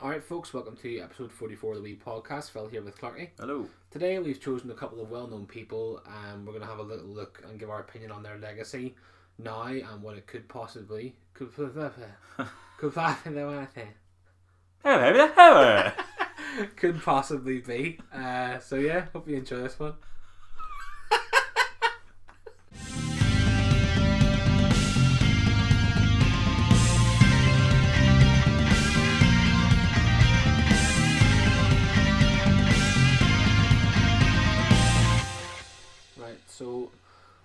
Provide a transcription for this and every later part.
Alright, folks, welcome to episode 44 of the Wee Podcast. Phil here with Clarky. Hello. Today we've chosen a couple of well known people and we're going to have a little look and give our opinion on their legacy now and what it could possibly. Could possibly be. So, yeah, hope you enjoy this one. So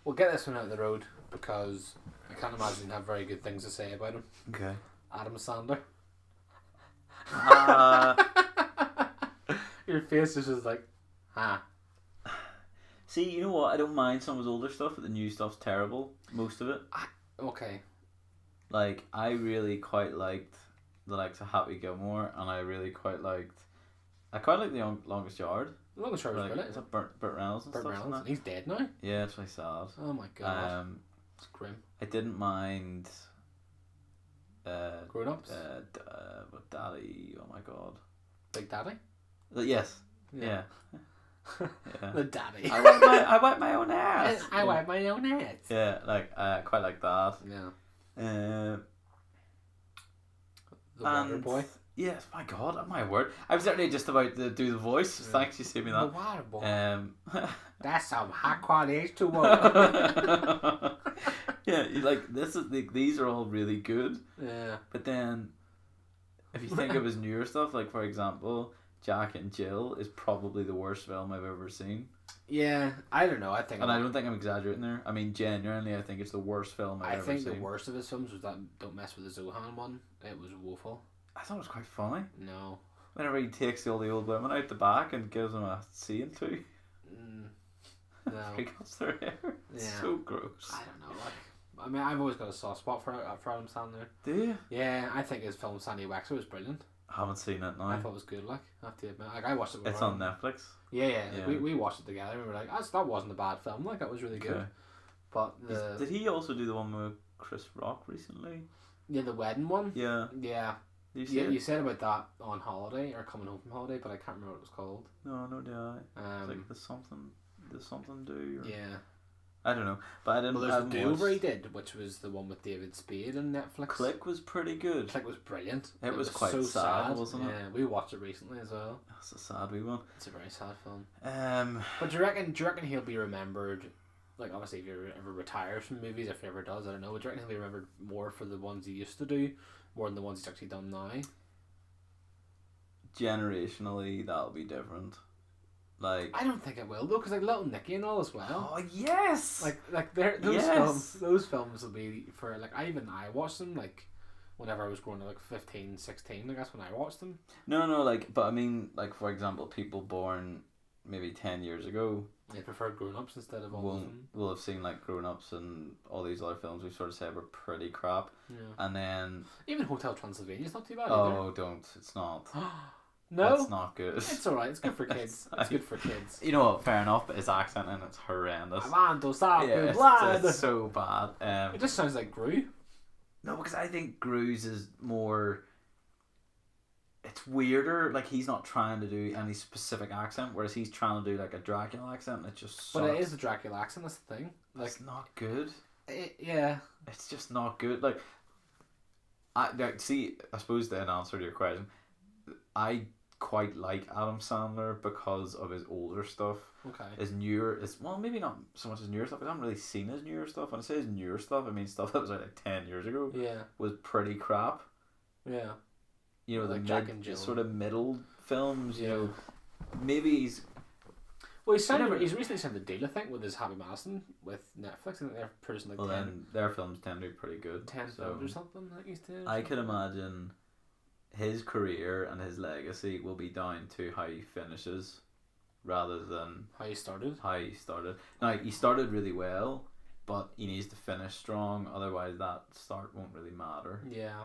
we'll get this one out of the road because I can't imagine you have very good things to say about him. Okay. Adam Sandler. Uh, Your face is just like, See, you know what? I don't mind some of his older stuff, but the new stuff's terrible. Most of it. Okay. Like, I really quite liked the likes of Happy Gilmore, and I quite like the Longest Yard. The Longest Yard was brilliant. Is that Burt Reynolds and Burt stuff? Reynolds. He's dead now. Yeah, it's really sad. Oh my god. It's grim. I didn't mind. Grown Ups. Daddy. Oh my god. Big Daddy. Yes. Yeah. The Daddy. I wipe my own ass. I wipe my own ass. Yeah, like I quite like that. Yeah. The And Water Boy. yes, my god, my word. I was literally just about to do the voice. Yeah. Thanks, you saved me The that. Water Boy. Um, That's some high quality H2O. yeah, these are all really good. Yeah. But then, if you think of his newer stuff, like for example, Jack and Jill is probably the worst film I've ever seen. Yeah, I don't know. I think. And I don't think I'm exaggerating there. I mean, genuinely, I think it's the worst film I've ever seen. I think the worst of his films was that Don't Mess with the Zohan one. It was woeful. I thought it was quite funny. No. Whenever he takes all the old women out the back and gives them a scene too. No. He cuts their hair. It's so gross. I don't know. Like, I mean, I've always got a soft spot for Adam Sandler. Do you? Yeah, I think his film Sandy Wexler was brilliant. I haven't seen it now. I thought it was good. Like, I have to admit, like I watched it. It's on Netflix. Yeah. We watched it together. and we were like, that wasn't a bad film. Like, that was really good. Okay. But Did he also do the one with Chris Rock recently? Yeah, the wedding one. Yeah. Yeah. Did you see it? You said about that on holiday or coming home from holiday, but I can't remember what it was called. No, did I? It's like there's something do. Or... Yeah. I don't know, but I didn't. Well, there's the Do-Over he did, which was the one with David Spade on Netflix. Click was pretty good. Click was brilliant. It was quite so sad, wasn't it? Yeah, we watched it recently as well. That's a sad wee one. It's a very sad film. But do you reckon he'll be remembered? Like, obviously, if he ever retires from movies, if he ever does, I don't know. Would you reckon he'll be remembered more for the ones he used to do, more than the ones he's actually done now? generationally, that'll be different. Like, I don't think it will though, because like Little Nicky and all as well. oh yes, Like those films will be for like I watched them like whenever I was growing up, like 15, 16. Like that's when I watched them. No, like, but I mean, like for example, people born maybe 10 years ago. They preferred Grown Ups instead of all of them. Will have seen like Grown Ups and all these other films we sort of said were pretty crap. Yeah. And then even Hotel Transylvania's not too bad. Oh, either. don't! It's not. No, it's not good. It's alright. It's good for kids. It's good for kids. You know what? Fair enough. But his accent and it's horrendous. It's so bad. It just sounds like Gru. No, because I think Gru's is more. It's weirder. Like he's not trying to do any specific accent, whereas he's trying to do like a Dracula accent. And it just sucks. But it is the Dracula accent. That's the thing. Like, it's not good. Yeah. It's just not good. Like, I suppose the answer to your question, I quite like Adam Sandler because of his older stuff. Okay. His newer, maybe not so much his newer stuff. I haven't really seen his newer stuff. When I say his newer stuff, I mean stuff that was like 10 years ago. Yeah. Was pretty crap. Yeah. You know, like the Jack and Jill. sort of middle films. Yeah. You know, maybe he's. Well, he's recently signed a deal, I think, with his Happy Madison with Netflix. I think they're producing like 10, then their films tend to be pretty good. 10 films or something. Like he's doing. I could imagine his career and his legacy will be down to how he finishes rather than how he started. Now, he started really well, but he needs to finish strong, otherwise that start won't really matter. Yeah.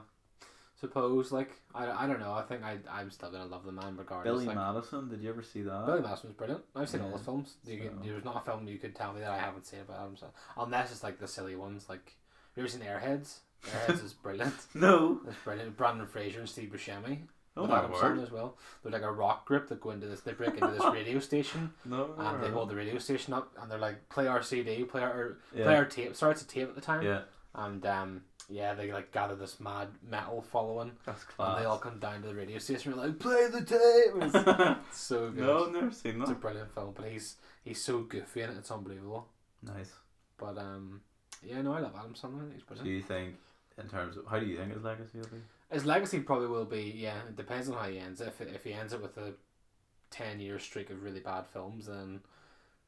Suppose, like, I don't know, I think I'm still going to love the man regardless. Billy like, Madison, did you ever see that? Billy Madison was brilliant. I've seen all Yeah, his films. There's not a film you could tell me that I haven't seen about him. So, unless it's like the silly ones, like, have you ever seen Airheads? Airheads is brilliant. No. It's brilliant. Brandon Fraser and Steve Buscemi. Oh with my Adam word. Sandler as well. They're like a rock group that go into this. They break into this radio station, No. and they hold the radio station up, and they're like, play our CD, play our Yeah. tape. Sorry, it's a tape at the time. Yeah. And yeah, they like gather this mad metal following, That's and class. they all come down to the radio station. And are like, play the tape. It's so good. No, I've never seen It's a that. brilliant film, but he's so goofy in it. It's unbelievable. Nice. But yeah, no, I love Adam Sandler. He's Do brilliant. you think, in terms of, how do you think his legacy will be? His legacy probably will be, yeah, it depends on how he ends it. If he ends it with a 10-year streak of really bad films, then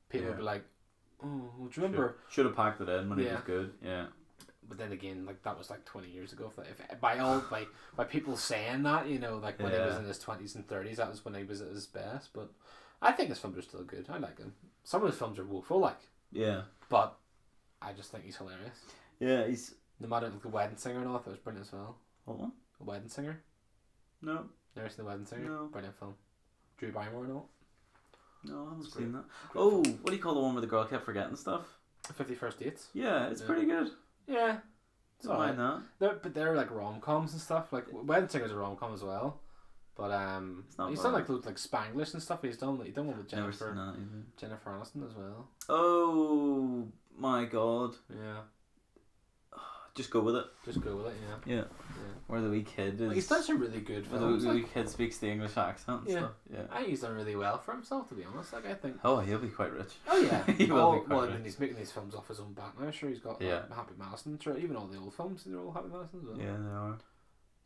people will be like, oh, well, do you remember? Should have packed it in when he Yeah. was good. Yeah. But then again, like that was like 20 years ago. If by people saying that, you know, like when he was Yeah. in his 20s and 30s, that was when he was at his best. But I think his films are still good. I like him. Some of his films are woeful, like, Yeah. but I just think he's hilarious. Yeah, he's... No matter like the Wedding Singer and all, that was brilliant as well. Hold on. The Wedding Singer. No. Never seen The Wedding Singer? No. Brilliant film. Drew Barrymore and all. No, I haven't It's seen great. that. Oh, what do you call the one where the girl kept forgetting stuff? 51st Dates. Yeah, it's Yeah. pretty good. Yeah. It's Don't mind alright. that. They're like rom-coms and stuff. Like Wedding Singer's a rom-com as well. But not he's bad. done like loads like Spanglish and stuff. He's done one with Never seen Jennifer that either. Jennifer Aniston as well. Oh my god. Yeah. Just go with it. Just go with it, yeah. Yeah. Where the wee kid is... Like, he's done some really good where the films. wee Like, kid speaks the English accent and Yeah. stuff. Yeah. I think he's done really well for himself, to be honest. Like I think. Oh, he'll be quite rich. Oh yeah. He will be quite well, rich. and he's making these films off his own back now. Sure, he's got Yeah. Happy Madison. Sure, even all the old films, they're all Happy Madison as well. Yeah, they are.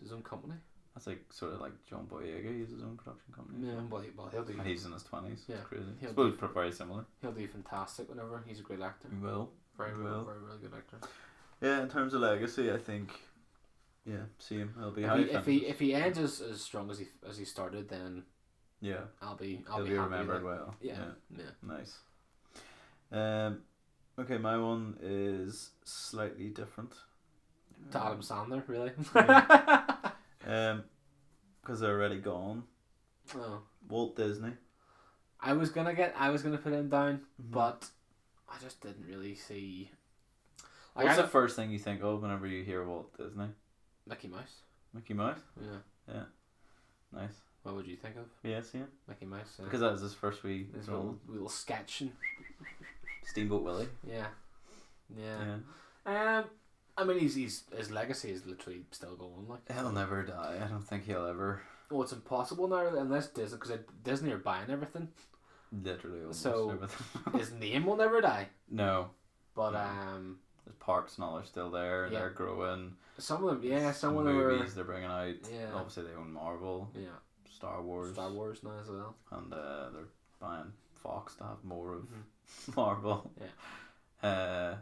His own company. That's like sort of like John Boyega. He's his own production company. Yeah, well, he'll do. And he's in his 20s. Yeah. It's crazy. He'll I suppose do- very similar. He'll do fantastic whenever. He's a great actor. He will. Very, He very, will. very, really good actor. Yeah, in terms of legacy, I think... Yeah, same. It'll be... If he ends as strong as he started, then Yeah. I'll be He'll be happy remembered with well. it. Yeah, yeah. Nice. Okay, my one is slightly different. To Adam Sandler, really. Because they're already gone. Oh, Walt Disney. I was gonna put him down, Mhm. but I just didn't really see. Like, What's I the first thing you think of whenever you hear Walt Disney? Mickey Mouse. Mickey Mouse? Yeah. Nice. What would you think of Yeah, same. Mickey Mouse? Because that was his first wee his role. little sketch and Steamboat Willie. yeah. Yeah. I mean, his legacy is literally still going. Like He'll never die. I don't think he'll ever Oh, it's impossible now unless Disney, because Disney are buying everything. literally almost So, everything. His name will never die. No. But No. His parks and all are still there. Yeah. They're growing. some of them, yeah, some The of them are, movies they're bringing out. Yeah. Obviously, they own Marvel, yeah, Star Wars, Star Wars now as well. and they're buying Fox to have more of Mhm. Marvel. Yeah.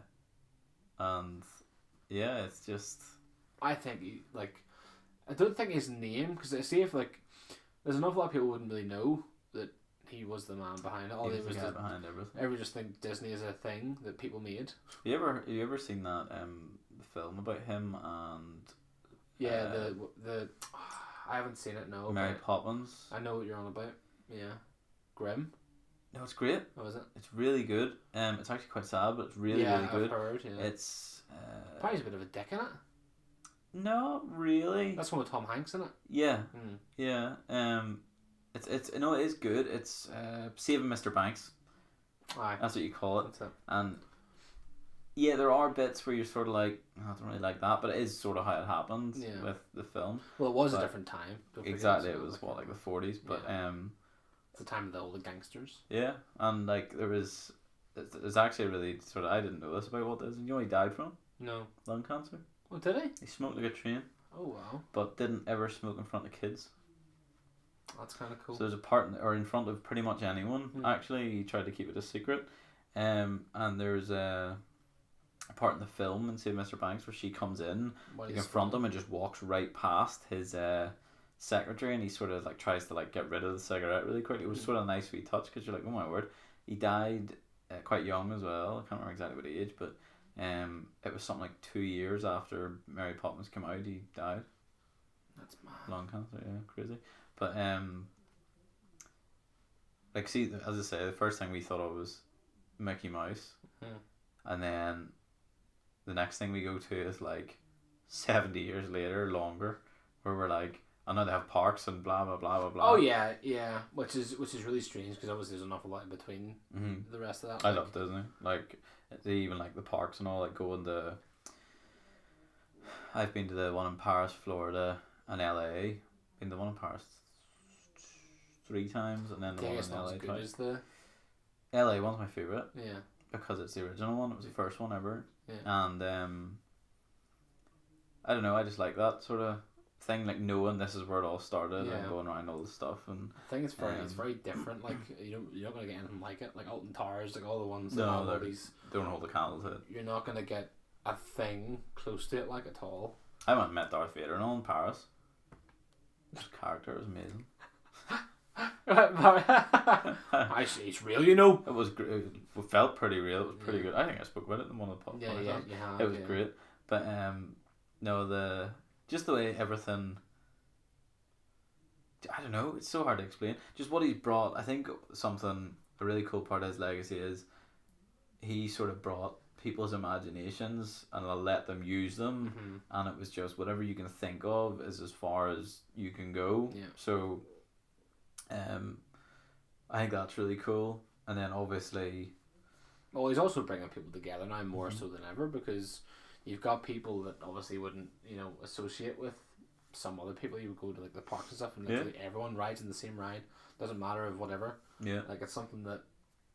And yeah, it's just I think I don't think his name, because I see if there's an awful lot of people who wouldn't really know that he was the man behind it. All he they was was the guy just, behind everything. everyone just think Disney is a thing that people made. Have you ever seen that the film about him and Yeah, the I haven't seen it. No, Mary but Poppins? I know what you're on about. Yeah, Grimm. No, it's great. What was it? It's really good. It's actually quite sad, but it's really yeah, really good. I've heard. Yeah, It's probably a bit of a dick in it. not really. That's one with Tom Hanks in it. Yeah, Mm. yeah. It's no, it is good. It's Saving Mr. Banks. Aye, That's what you call it. that's it. And yeah, there are bits where you're sort of like, "Oh, I don't really like that, but it is sort of how it happens Yeah. with the film. Well, it was a But- different time. Don't forget Exactly, as it well, was what, like the 40s, but it's the time of the old gangsters. yeah, and like there's actually a really sort of, I didn't know this about Walt Disney. You know what he died from? No. Lung cancer. Oh, did he? He smoked like a train, Oh wow, but didn't ever smoke in front of kids. that's kind of cool. So there's a part, or in front of pretty much anyone. Hmm. Actually, he tried to keep it a secret. And there's a part in the film in Save Mr. Banks where she comes in What to is- confront him and just walks right past his secretary, and he sort of like tries to like get rid of the cigarette really quickly. It was Hmm. sort of a nice wee touch because you're like, oh my word, he died quite young as well. I can't remember exactly what age, but it was something like 2 years after Mary Poppins came out. He died. That's mad. Lung cancer, yeah, crazy. But like, see, as I say, the first thing we thought of was Mickey Mouse, Hmm. and then the next thing we go to is like 70 years later, longer, where we're like, I know they have parks and blah blah blah blah blah. Oh yeah, yeah, which is really strange because obviously there's an awful lot in between the rest of that. I love Disney. Like they even like the parks and all. Like going to. I've been to the one in Paris, Florida, and LA. Been to the one in Paris 3 times, and then the one in LA good twice. as the LA one's my favorite yeah. because it's the original one. It was the first one ever, Yeah. and I don't know. I just like that sort of thing, like knowing this is where it all started Yeah. and going around all the stuff. And I think it's very different. Like you're not gonna get anything like it. Like Alton Towers, like all the ones that No, have all they're- these. don't hold a candle to it. You're not gonna get a thing close to it like at all. I went and met Darth Vader and all in Paris. His character was amazing. I see, it's real, you know. It was great. It felt pretty real. It was pretty good. I think I spoke about it in one of the podcasts. Yeah. It was great, but no, just the way everything. I don't know. It's so hard to explain. Just what he's brought. I think a really cool part of his legacy is he sort of brought people's imaginations and let them use them, and it was just whatever you can think of is as far as you can go. Yeah. So, I think that's really cool. And then obviously, Well, he's also bringing people together now more so than ever because you've got people that obviously wouldn't, associate with some other people. You would go to like the parks and stuff, and literally everyone rides in the same ride. Doesn't matter of whatever. yeah, Like it's something that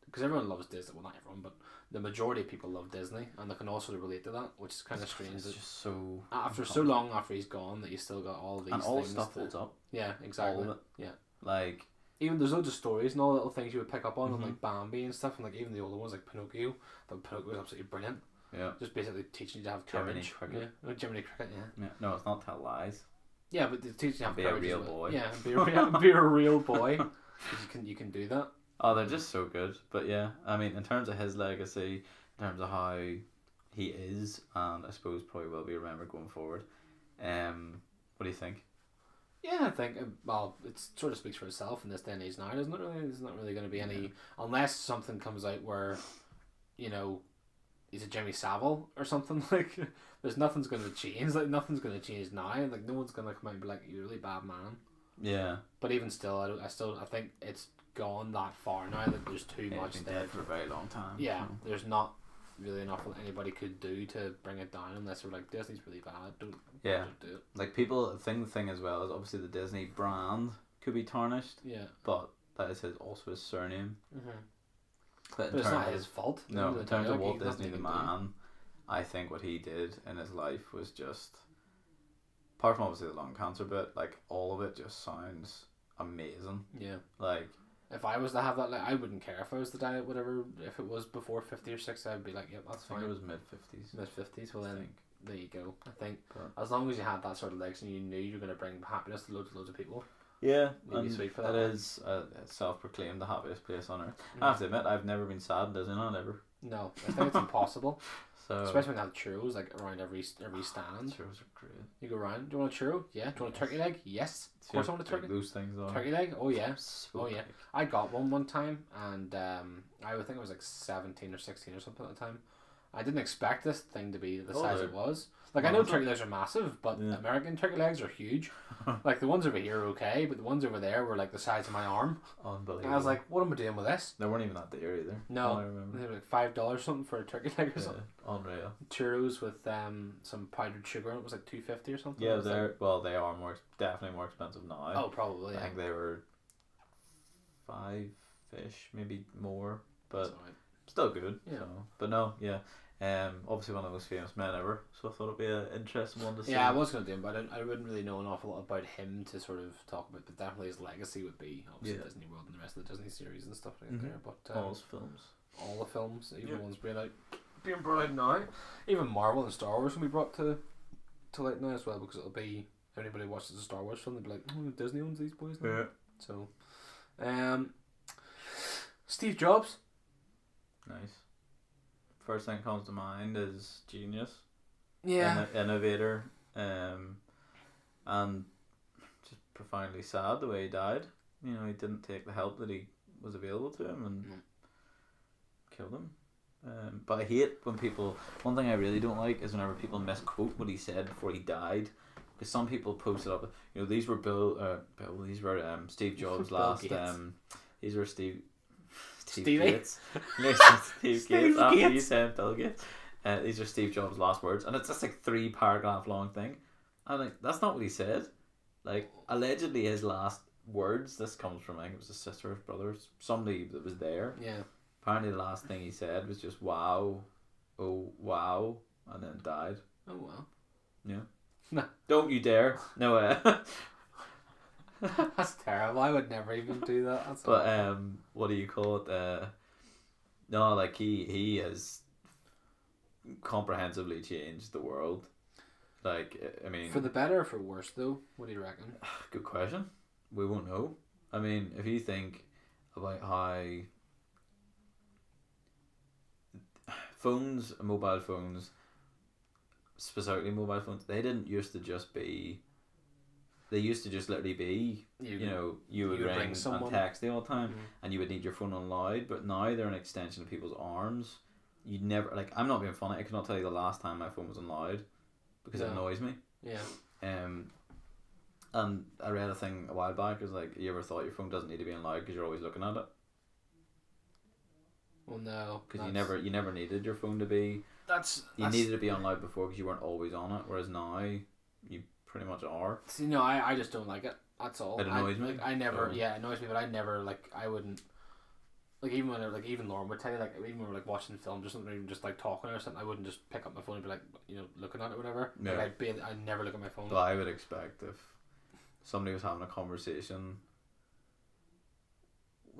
because everyone loves Disney. Well, not everyone, but the majority of people love Disney, and they can all sort of relate to that, which is kind of strange. it's That just so after so long after he's gone, that you still got all these and all the things stuff that- holds up. Yeah, exactly. All of it. Yeah. Like Even there's loads of stories and all little things you would pick up on, and like Bambi and stuff, and like even the older ones like Pinocchio. But Pinocchio was absolutely brilliant. yeah, Just basically teaching you to have Jiminy courage. Cricket. Yeah, Jiminy Cricket. Yeah. yeah. No, it's not tell lies. Yeah, but they teach you to have Be a courage. real as well. boy. Yeah, be a real boy. 'Cause you can do that. Oh, they're just so good. But yeah, I mean, in terms of his legacy, in terms of how he is, and I suppose probably will be remembered going forward. What do you think? Yeah, I think it sort of speaks for itself in this day and age now, doesn't it? Really, there's not really going to be any unless something comes out where, he's a Jimmy Savile or something like. There's nothing's going to change. Like nothing's going to change now. Like no one's going to come out and be like, "You're a really bad man." Yeah. But even still, I think it's gone that far now that there's too Yeah, much he's been there. dead for a very long time. Yeah, so. there's not really enough that anybody could do to bring it down unless they're like Disney's really bad. Don't do it. Like people, the thing as well is obviously the Disney brand could be tarnished, Yeah. but that is also his surname. Mm-hmm. But But it's not his fault. No, in terms of Walt Like, Disney the nothing he can man, I think what he did in his life was just, apart from obviously the lung cancer bit, like all of it just sounds amazing. do. Yeah. Like If I was to have that, like, I wouldn't care if I was to die, whatever. If it was before 50 or 60, I'd be like, yep, that's I think fine. it was mid-50s. Mid 50s. Well, I then think. there you go. I think But- as long as you had that sort of legs and you knew you were going to bring happiness to loads of people. Yeah, Maybe and sweet for it that. is self-proclaimed the happiest place on earth. I have to admit, I've never been sad in Disneyland ever. No, I think it's impossible. So Especially when they have churros like around every stand. churros are great. You go around. Do you want a churro? Yeah. Do you want a turkey leg? Yes. Of course I want a turkey. Those things are. Turkey leg? Oh yeah. So Oh yeah. big. I got one time, and I would think I was like 17 or 16 or something at the time. I didn't expect this thing to be the size it was. Like I know turkey legs are massive, but Yeah. American turkey legs are huge. Like the ones over here are okay, but the ones over there were like the size of my arm. Unbelievable. And I was like, what am I doing with this? they weren't even that dear either. No. All I remember. They were like $5 something for a turkey leg or Yeah, something. unreal. Churros with some powdered sugar in it was like $2.50 or something. Yeah, It was like, they are definitely more expensive now. oh, probably. I Yeah. think they were 5-ish, maybe more, but That's alright. still good. Yeah. So. But no, yeah. Obviously one of the most famous men ever, so I thought it'd be an interesting one to see. Yeah, I was going to do him, but I wouldn't really know an awful lot about him to sort of talk about, but definitely his legacy would be obviously Yeah. Disney World and the rest of the Disney series and stuff like Mhm. there. But all his films. all the films, even Yeah. the ones being brought out now, even Marvel and Star Wars will be brought to light now as well, because it'll be, if anybody watches a Star Wars film, they'll be like, oh, Disney owns these boys now. Yeah. So, Steve Jobs. Nice. First thing that comes to mind is genius. Yeah. Innovator. And just profoundly sad the way he died. You know, he didn't take the help that he was available to him and No. killed him. But I hate when people. One thing I really don't like is whenever people misquote what he said before he died, because some people posted up, these were these were Steve Jobs' Bill last, Gates. these were Steve Stevie? Gates. No, Steve Gates. After you said Bill Gates, these are Steve Jobs' last words, and it's just like 3-paragraph long thing. I'm like, that's not what he said. Like, allegedly his last words. This comes from, I think it was his sister or brother, somebody that was there. Yeah. Apparently, the last thing he said was just "wow, oh wow," and then died. Oh well. Yeah. No. Don't you dare! No. That's terrible. I would never even do that. That's But awful. what do you call it? No, like he has comprehensively changed the world. Like, I mean, For the better or for worse, though? What do you reckon? good question. We won't know. I mean, if you think about how mobile phones, specifically mobile phones, they didn't used to just be. They used to just literally be, you would ring someone. and text the whole time, Mm-hmm. and you would need your phone on loud. But now they're an extension of people's arms. You'd never, like, I'm not being funny. I cannot tell you the last time my phone was on loud, because it annoys me. Yeah. And I read a thing a while back. It was like, you ever thought your phone doesn't need to be on loud because you're always looking at it? Well, no. Because you never needed your phone to be. You needed to be on loud before because you weren't always on it. Whereas now, you pretty much are. See, no, I just don't like it. That's all. It annoys me. Like, I never. Oh. Yeah, it annoys me, but I never I wouldn't. Like even when even Lauren would tell you, like even when we're like watching film, just something, even just like talking or something, I wouldn't just pick up my phone and be like, looking at it or whatever. Yeah. Like I'd never look at my phone. Well, I would expect if somebody was having a conversation,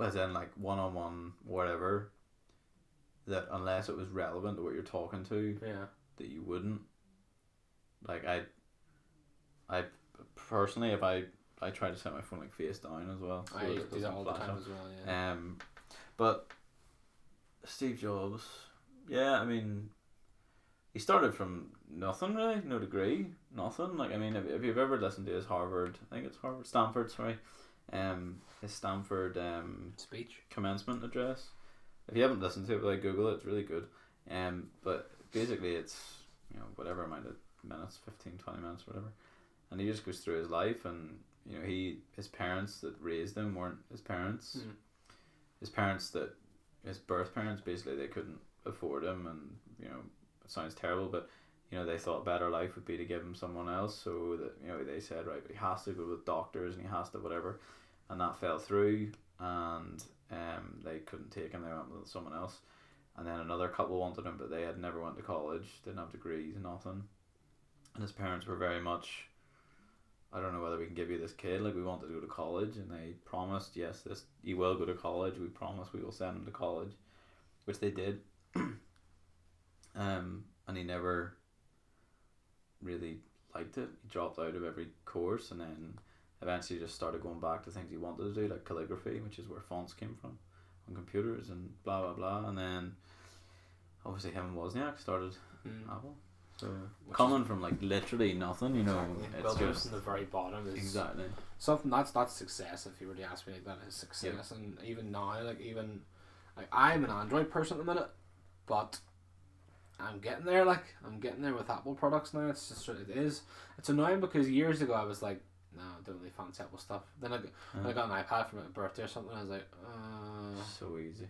as in like one-on-one, whatever, that unless it was relevant to what you're talking to, Yeah. that you wouldn't. Like I personally, if I try to set my phone like face down as well. I so do that doesn't all the flash time up. as well. Yeah. But Steve Jobs, yeah, I mean, he started from nothing really, no degree, nothing. Like, I mean, if you've ever listened to his Stanford, his Stanford Speech. commencement address. If you haven't listened to it, like, Google it, it's really good. But basically it's, whatever amount of minutes, 15, 20 minutes, whatever. And he just goes through his life, and his parents that raised him weren't his parents. Mm. His birth parents, basically, they couldn't afford him, and it sounds terrible, but they thought a better life would be to give him someone else. So that they said, right, but he has to go with doctors and he has to whatever, and that fell through, and they couldn't take him. They went with someone else, and then another couple wanted him, but they had never went to college, didn't have degrees, nothing, and his parents were very much, I don't know whether we can give you this kid, like, we want to go to college, and they promised, yes, he will go to college, we promise we will send him to college, which they did. And he never really liked it. He dropped out of every course, and then eventually just started going back to things he wanted to do, like calligraphy, which is where fonts came from, on computers and blah blah blah. And then obviously him and Wozniak started Apple. So coming from like literally nothing, Exactly. it's just from the very bottom is exactly something that's success. If you were to ask me, like, that is success. Yep. And even now, I'm an Android person at the minute, but I'm getting there. I'm getting there with Apple products now. It's just it's annoying because years ago I was like, no, I don't really fancy Apple stuff. Then I got an iPad for my birthday or something, and I was like, so easy.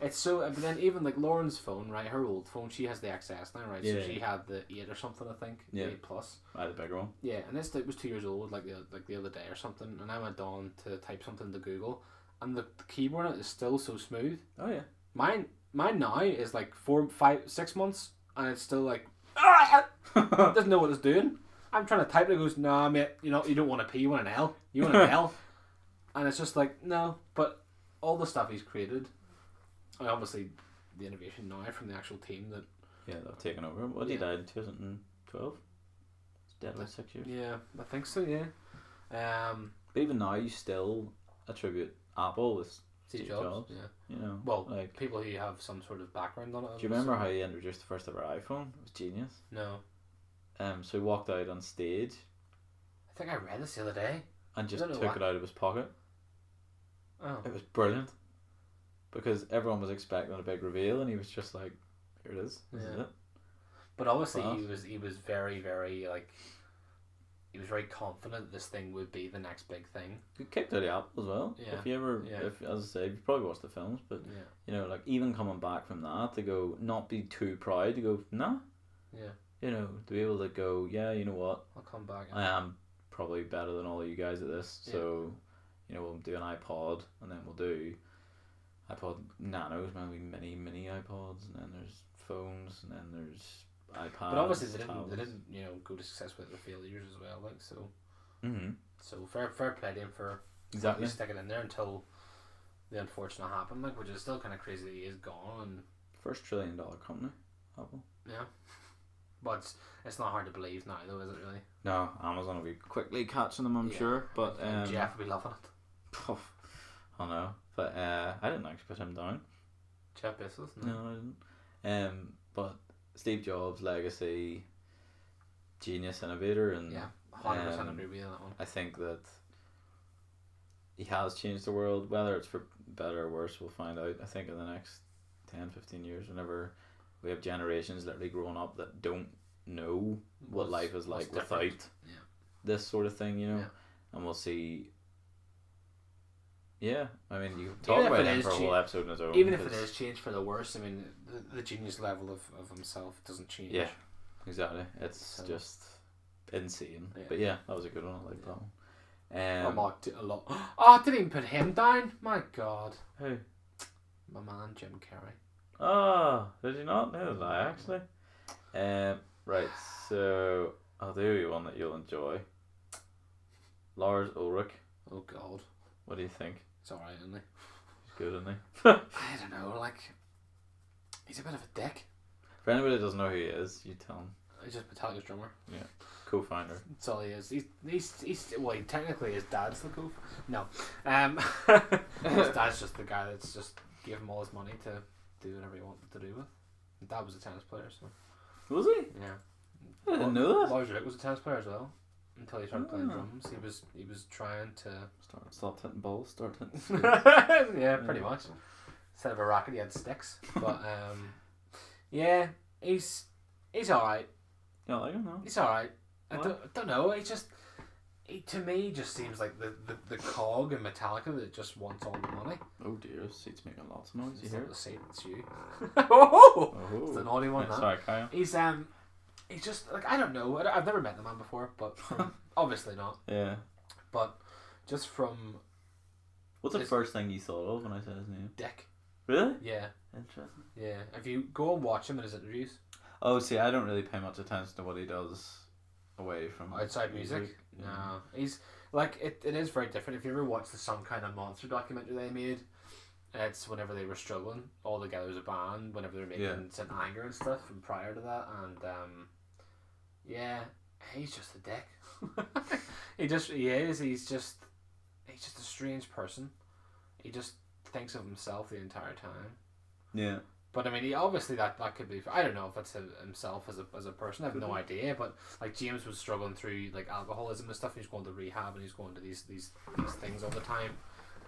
It's so, but then even like Lauren's phone, right? Her old phone, she has the XS now, right? Yeah. So she had the 8 or something, I think. Yeah. 8 Plus. I had a bigger one. Yeah, and it was 2 years old, like the other day or something, and I went on to type something to Google, and the keyboard on it is still so smooth. Oh yeah. Mine now is like 4, 5, 6 months, and it's still like doesn't know what it's doing. I'm trying to type it, it goes, nah, mate, you don't want a P, you want an L. You want an L. And it's just like, no, but all the stuff he's created, and obviously the innovation now from the actual team that... Yeah, they've taken over. What, he died in 2012? It's dead about 6 years. Yeah, I think so, yeah. But even now, you still attribute Apple with Steve Jobs. Yeah. Well, like, people who have some sort of background on it. Do you remember how he introduced the first ever iPhone? It was genius. No. So he walked out on stage. I think I read this the other day. And just took it out of his pocket. Oh. It was brilliant. Because everyone was expecting a big reveal, and he was just like, here it is. This is it. But obviously he was very, very, like, he was very confident this thing would be the next big thing. He kicked out the apple as well. Yeah. If you ever, Yeah. if as I said, you've probably watched the films, but Yeah. you know, like even coming back from that, to go not be too proud, to go nah. Yeah. You know, to be able to go, yeah, you know what, I'll come back. I am probably better than all of you guys at this. So, you know, we'll do an iPod, and then we'll do iPod Nanos, maybe mini iPods, and then there's phones, and then there's iPads. But obviously they tablets. didn't go to success with their failures as well. Like so. Mm-hmm. So fair play to him for Exactly. sticking in there until the unfortunate happened. Like, which is still kind of crazy that he is gone. And First $1 trillion company, Apple. yeah. But it's not hard to believe now, though, is it really? No, Amazon will be quickly catching them, I'm sure. But Jeff will be loving it. I know, but I didn't actually put him down. Jeff Bezos? No, I didn't. But Steve Jobs' legacy, genius innovator, and 100% agree with you on that one. I think that he has changed the world. Whether it's for better or worse, we'll find out. I think in the next 10, 15 years, whenever we have generations literally growing up that don't know what life is like without this sort of thing, you know, and we'll see. Yeah, I mean, you talk about him for a whole episode on his own. Even if it is changed for the worse, I mean, the genius level of himself doesn't change. Yeah, exactly. It's just insane. Yeah. But yeah, that was a good one. I like that one. I mocked it a lot. Oh, I didn't even put him down. My God. Who? My man, Jim Carrey. Oh, did you not? Neither did I, actually. Right, so I'll do you one that you'll enjoy. Lars Ulrich. Oh, God. What do you think? It's alright, isn't he? He's good, isn't he? I don't know, like, he's a bit of a dick. For anybody that doesn't know who he is, you tell him. He's just Metallica's drummer. Yeah. Co-founder. That's all he is. He's well, technically his dad's the co. No, his dad's just the guy that's just gave him all his money to do whatever he wanted to do with. His dad was a tennis player, so Was he? yeah. I didn't know that. Lars Ulrich was a tennis player as well until he started playing drums. He was trying to Stop hitting balls. Start hitting. yeah, pretty much. Instead of a racket, he had sticks. But yeah, he's all right. Yeah, I like him, no? He's all right. I What? don't know. To me, just seems like the cog in Metallica that just wants all the money. Oh dear, his seat's making lots of noise. You It's hear not it? the seat, it's you. Oh, Oh, it's the naughty one. yeah, That. sorry, Kyle. He's just like, I don't know. I've never met the man before, but obviously not. Yeah. But just from What's the first thing you thought of when I said his name? Dick. Really? Yeah, Interesting. yeah. If you go and watch him in his interviews Oh, see, I don't really pay much attention to what he does away from outside music, Yeah. no, he's like it is very different. If you ever watch the Some Kind of Monster documentary they made, it's whenever they were struggling all together as a band, whenever they were making St. Anger and stuff from prior to that, and yeah, he's just a dick. he is. He's just a strange person. He just thinks of himself the entire time. Yeah. But I mean, he obviously that could be. I don't know if it's himself as a person. I have no idea. But like James was struggling through like alcoholism and stuff. And he's going to rehab and he's going to these things all the time.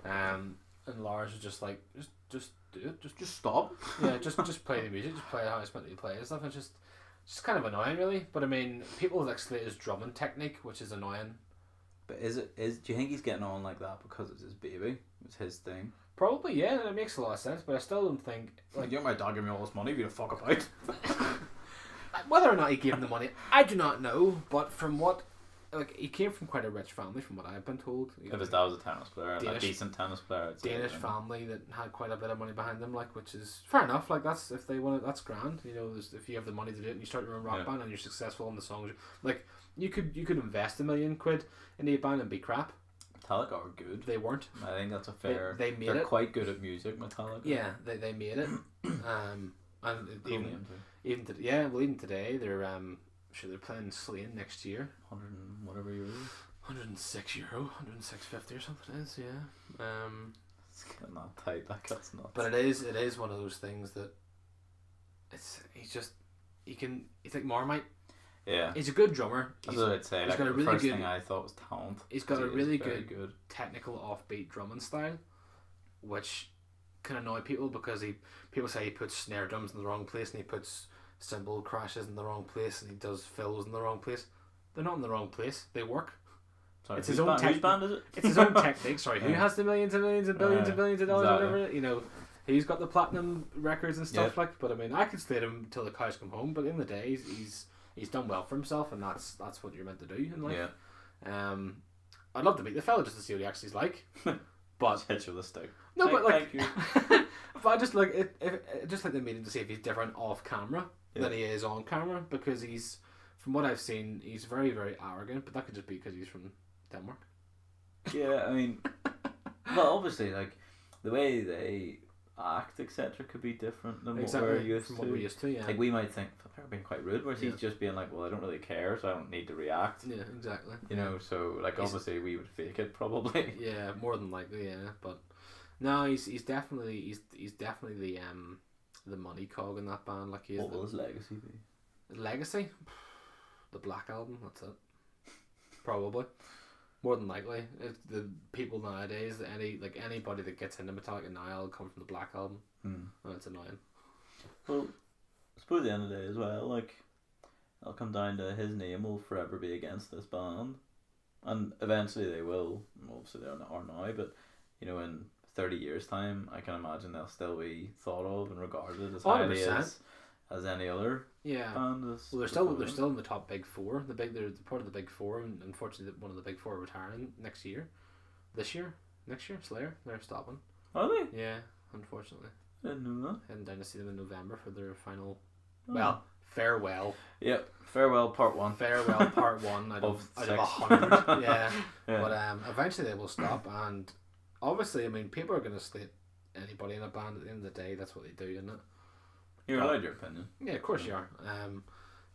And Lars was just like, just do it. Just Stop. yeah, just play the music. Just play how it's meant to play and stuff. And it's just kind of annoying, really. But I mean, people like slate his drumming technique, which is annoying. But do you think he's getting on like that because it's his baby? It's his thing. Probably, yeah, and it makes a lot of sense. But I still don't think Like, you my dog give me all this money, you don't fuck about. whether or not he gave him the money, I do not know. But from what, like, he came from quite a rich family, from what I've been told. If his dad was a tennis player, a Danish- decent tennis player, I'd say, Danish yeah. family that had quite a bit of money behind them, like, which is fair enough. Like, that's if they want it, that's grand. You know, if you have the money to do it, and you start your own rock band, and you're successful in the songs, like, you could invest $1 million in a band and be crap. Metallica are good. They weren't. I think that's a fair. They made They're it. quite good at music, Metallica. Yeah, they made it. And Cool even name too. even today they're sure they're playing Slane next year. 100 and whatever euros. €106, 106.50 or something it is, yeah. It's getting that tight. That's nuts. But it is one of those things that he's like Marmite. yeah. He's a good drummer. That's what I'd say. he's Like, got a the really first good- thing I thought was talent. He's got a He is really very good technical offbeat drumming style, which can annoy people because people say he puts snare drums in the wrong place and he puts cymbal crashes in the wrong place and he does fills in the wrong place. They're not in the wrong place. They work. Sorry, It's his own whose band is it? It's his own technique. Sorry, who Yeah. has the millions and millions and billions and billions of dollars, exactly. or whatever? You know, he's got the platinum records and stuff Yeah. like. But I mean, I could slate him till the cows come home. But in the day, he's done well for himself, and that's what you're meant to do in life. Yeah. I'd love to meet the fella just to see what he actually is like. But Hit you with a stick. no, but like, Thank you. but I just like it. If just like the meeting to see if he's different off camera than he is on camera, because he's, from what I've seen, he's very, very arrogant. But that could just be because he's from Denmark. Yeah, I mean, well, obviously, like the way they act, etc., could be different than what we're used from to. what we're used to. Yeah. Like we might think they're being quite rude, whereas Yeah. he's just being like, "Well, I don't really care, so I don't need to react." Yeah, exactly. You know, so like He's- obviously we would fake it probably. Yeah, more than likely, yeah. But no, he's definitely the money cog in that band. Like he is What will his legacy be? the legacy, the Black Album. That's it. Probably. More than likely, if the people nowadays, anybody that gets into Metallica now will come from the Black Album. And it's annoying. Well, I suppose at the end of the day as well, like it'll come down to his name will forever be against this band, and eventually they will. Obviously they are now, but you know, in 30 years' time, I can imagine they'll still be thought of and regarded as highly 100%. as any other Yeah. band. Well, they're still in the top big four. They're part of the big four, and unfortunately, one of the big four are retiring next year. Next year, Slayer, they're stopping. Are they? Yeah, unfortunately, I didn't know that. heading down to see them in November for their final. Oh. Well, farewell, Yep. Farewell, part one. farewell, part one out Of of 6. 100. Yeah. Yeah. But eventually they will stop, and obviously, I mean, people are gonna slate anybody in a band. At the end of the day, that's what they do, isn't it? You're allowed your opinion. Yeah, of course you are.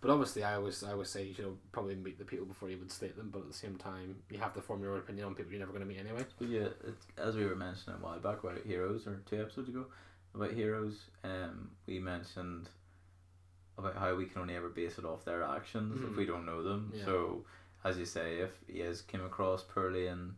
But obviously, I always say you should probably meet the people before you would slate them. But at the same time, you have to form your own opinion on people you're never going to meet anyway. But yeah, as we were mentioning a while back about Heroes, or 2 episodes ago, about Heroes, we mentioned about how we can only ever base it off their actions if we don't know them. Yeah. So, as you say, if he has came across poorly in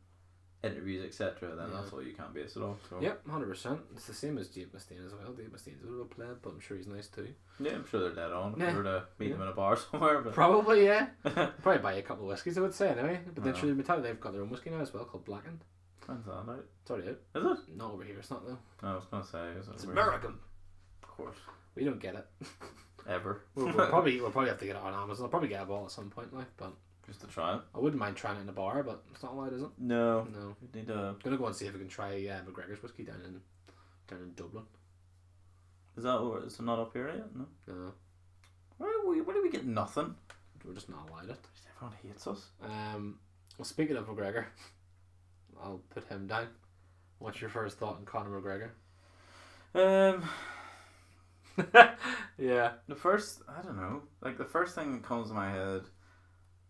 interviews, etc., then Yeah. that's all you can base it off. So Yep, 100%. It's the same as Dave Mustaine as well. Dave Mustaine's a bit of a pleb, but I'm sure he's nice too. yeah, I'm sure they're dead on. If Yeah. we were to meet Yeah. them in a bar somewhere, but Probably, yeah. Probably buy a couple of whiskies, I would say, anyway. But then Yeah. truly, Metallica, they've got their own whiskey now as well, called Blackened. when's that out? It's already out. Is it? Not over here, it's not though. No, I was gonna say It's weird? American. Of course, We don't get it. ever. We'll probably have to get it on Amazon. I'll probably get a bottle at some point, like, but Just to try it. I wouldn't mind trying it in a bar, but it's not allowed, is it? No, No. we need to. Gonna go and see if we can try McGregor's whiskey down in Dublin. Is it not up here yet? No. No, Where do we get nothing? we're just not allowed it. Everyone hates us. Well, speaking of McGregor, I'll put him down. What's your first thought on Conor McGregor? Yeah. The first, I don't know, like the first thing that comes to my head,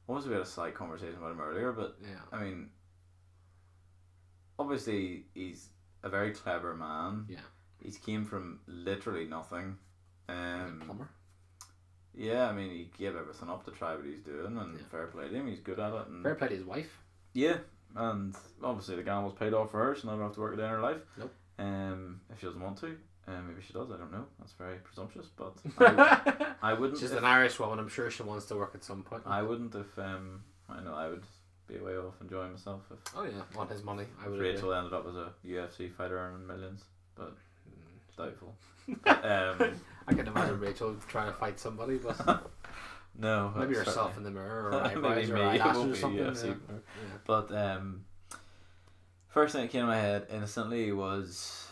obviously we had a slight conversation about him earlier, but Yeah. I mean, obviously he's a very clever man. Yeah. He's came from literally nothing. Plumber. Yeah, I mean, he gave everything up to try what he's doing, and Yeah. fair play to him, he's good at it. And Fair play to his wife. yeah, and obviously the gamble's paid off for her, she'll never have to work a day in her life. Nope. If she doesn't want to. Maybe she does, I don't know. That's very presumptuous, but I wouldn't. She's if- an Irish woman. I'm sure she wants to work at some point. I wouldn't if I know I would be way off enjoying myself if, Oh yeah, on his money. I if would Rachel ended up as a UFC fighter earning millions, but agree. doubtful. um, I can imagine Rachel trying to fight somebody, but no, maybe that's herself in certainly- the mirror or eyebrows maybe or me, it eyelashes won't or be something. UFC Yeah. fighter. Yeah. But first thing that came to my head instantly was,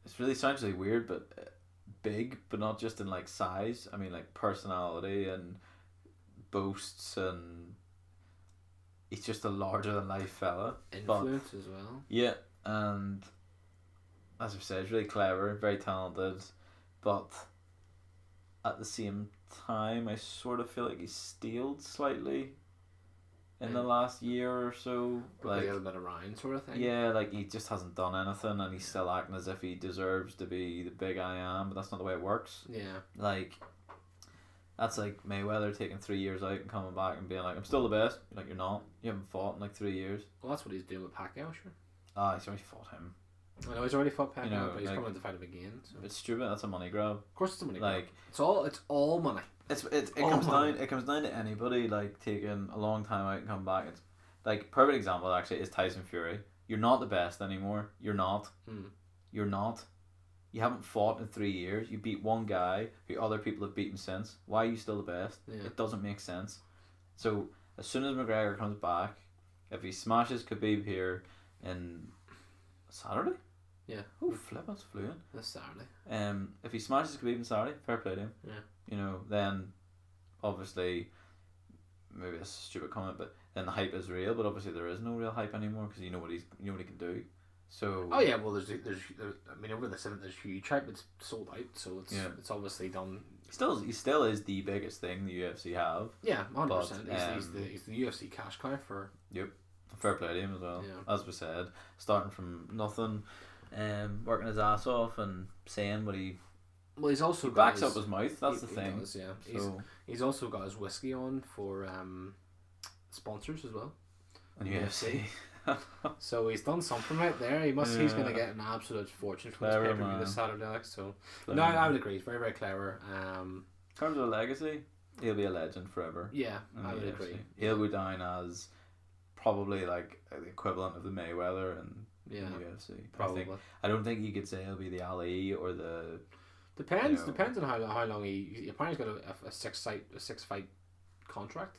it really sounds really weird, but big, but not just in like size. I mean like personality and boasts, and he's just a larger than life fella. Influence as well. Yeah, and as I said, he's really clever, very talented, but at the same time, I sort of feel like he's staled slightly in the Mm. last year or so. Like Like, a bit around sort of thing. yeah, like he just hasn't done anything, and he's still acting as if he deserves to be the big I am, but that's not the way it works. Yeah. Like, that's like Mayweather taking 3 years out and coming back and being like, I'm still the best. Like, you're not. You haven't fought in like 3 years. Well, that's what he's doing with Pacquiao, sure. Ah, he's already fought him. I know he's already fought Pacquiao, You know, but he's like, coming to fight him again. So. It's stupid. That's a money grab. Of course, it's a money. Like grab. It's all money. it all comes money. down. It comes down to anybody like taking a long time out and come back. It's like perfect example actually is Tyson Fury. You're not the best anymore. You're not. You're not. You haven't fought in 3 years. You beat one guy who other people have beaten since. Why are you still the best? Yeah. It doesn't make sense. So as soon as McGregor comes back, if he smashes Khabib here in Saturday. Yeah. Oh, flip, that's fluent. This Saturday. If he smashes Khabib on Saturday, fair play to him. Yeah. You know, then obviously, maybe that's a stupid comment, but then the hype is real. But obviously, there is no real hype anymore because you know what he can do. So. Oh yeah, well there's I mean over the 7th there's huge hype. It's sold out, so it's obviously done. He still is the biggest thing the UFC have. Yeah, 100%. He's the UFC cash cow for. Yep. Fair play to him as well. Yeah. As we said, starting from nothing, working his ass off and saying what he. Well, he's also he backs up his mouth. That's the thing. He does, yeah. So, he's also got his whiskey on for sponsors as well. And UFC. So he's done something right there. He's going to get an absolute fortune from this pay-per-view this Saturday. So clever. No, I would agree. He's very, very clever. In terms of legacy, he'll be a legend forever. Yeah, I would agree. He'll go down as probably like the equivalent of the Mayweather in the UFC. Probably. I don't think you could say he'll be the Ali or the. Depends on how long he apparently he's got a six fight contract.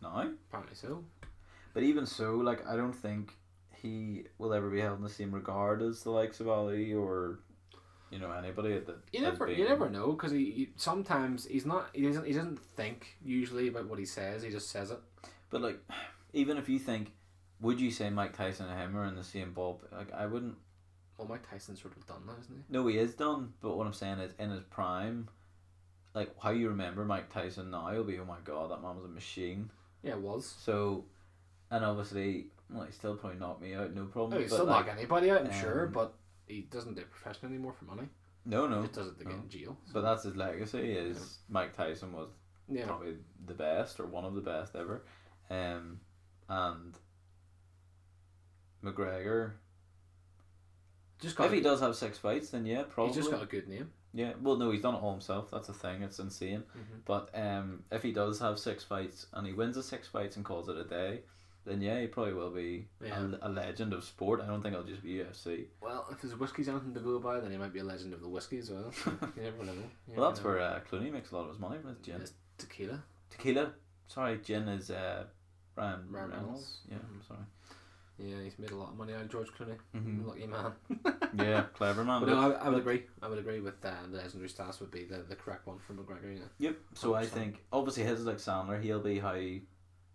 No. Apparently so. But even so, like I don't think he will ever be held in the same regard as the likes of Ali or, anybody that. You never know because he sometimes he doesn't think usually about what he says. He just says it. But like, even if you think, would you say Mike Tyson and him are in the same ball? Like I wouldn't. Well, Mike Tyson's sort of done that, isn't he? No, he is done. But what I'm saying is, in his prime, like how you remember Mike Tyson now, will be, oh my god, that man was a machine. Yeah, it was. So. And obviously, well, he still probably knocked me out, no problem. He still knock anybody out, I'm sure, but he doesn't do it professionally anymore for money. No. He just does it to get in jail. So. But that's his legacy, is Mike Tyson was probably the best, or one of the best ever. And McGregor, if he does have 6 fights, then yeah, probably. He's just got a good name. Yeah, well, no, he's done it all himself. That's the thing. It's insane. Mm-hmm. But if he does have 6 fights, and he wins the 6 fights and calls it a day, then yeah, he probably will be a legend of sport. I don't think it'll just be UFC. Well, if his whiskey's anything to go by, then he might be a legend of the whiskey as well. You never know. Well, that's where Clooney makes a lot of his money from his gin. It's tequila. Sorry, gin is Ryan Reynolds. Yeah, Mm-hmm. sorry. Yeah, he's made a lot of money out of George Clooney. Mm-hmm. Lucky man. Yeah, clever man. But no, I would agree. I would agree with the legendary status would be the correct one for McGregor. Yeah. Yep. So 100%. I think obviously his is like Sandler. He'll be how.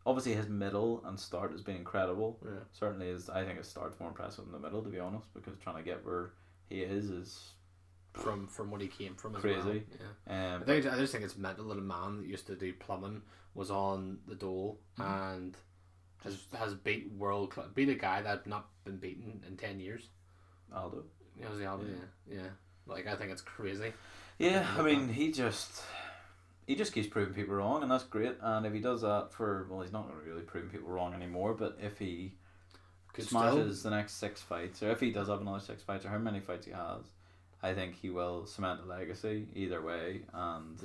Obviously, his middle and start has been incredible. Yeah. Certainly, I think his start's more impressive than the middle, to be honest, because trying to get where he is from what he came from. Crazy. As well. Yeah. I just think it's mental that a man that used to do plumbing was on the dole and has beat beat a guy that had not been beaten in 10 years. Aldo. It was the Aldo. Yeah. Like I think it's crazy. Yeah, I mean he just keeps proving people wrong, and that's great. And if he does that he's not really proving people wrong anymore. But if he smashes the next 6 fights, or if he does have another 6 fights, or how many fights he has, I think he will cement a legacy either way. And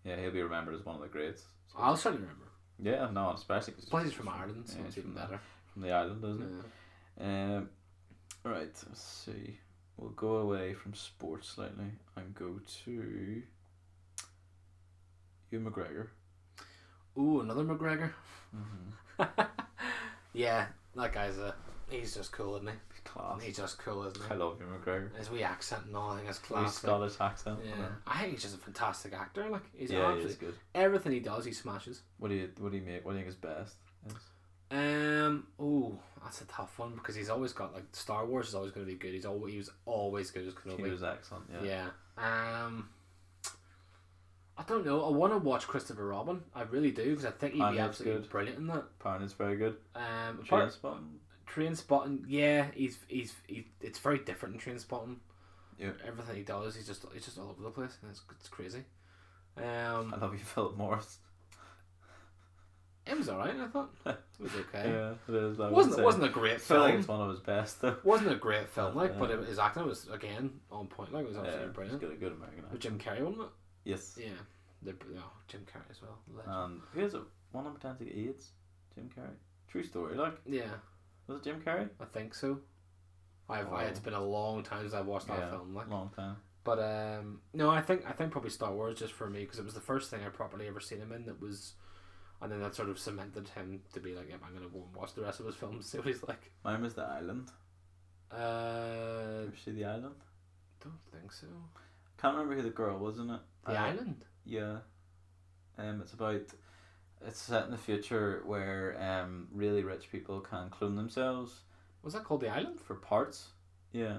he'll be remembered as one of the greats. So. I'll certainly remember. Yeah, no, especially because plus he's from Ireland, so it's even better. From the island, isn't it? Right, let's see. We'll go away from sports slightly and go to Hugh McGregor. Ooh, another McGregor. Mm-hmm. Yeah, that guy's he's just cool, isn't he? He's class. He's just cool, isn't he? I love Hugh McGregor. His wee accent and all, I think it's class. His Scottish accent. Yeah, I think he's just a fantastic actor. Like he's he is good. Everything he does, he smashes. What do you make? What do you think is best? Oh, that's a tough one because he's always got like Star Wars is always going to be good. He was always good as Kenobi. He was excellent. Yeah. I don't know. I want to watch Christopher Robin. I really do because I think he'd be absolutely brilliant in that. Parn's very good. Trainspotting. Yeah, he's it's very different in Trainspotting. Yeah. Everything he does, he's just all over the place. It's crazy. I love you, Philip Morris. It was alright, I thought. It was okay. Yeah, it is. It wasn't a great I feel like film. it's one of his best though. Wasn't a great film, like, but his acting was again on point. Like, it was absolutely He's brilliant. got a good American With accent. Jim Carrey, wasn't it? Yes. Yeah, Jim Carrey as well. Legend. And who is it? One of them pretending to get AIDS? Jim Carrey. True story. Like, Yeah, was it Jim Carrey? I think so. It's been a long time since I watched that film. Like, long time. but no, I think probably Star Wars just for me because it was the first thing I properly ever seen him in. That was, and then that sort of cemented him to be like, yeah, I'm gonna go and watch the rest of his films. See what he's like. Mine was The Island. Ever see The Island? Don't think so. Can't remember who the girl was in it. The Island. Yeah. It's set in the future where really rich people can clone themselves Was that called The Island? for parts. Yeah.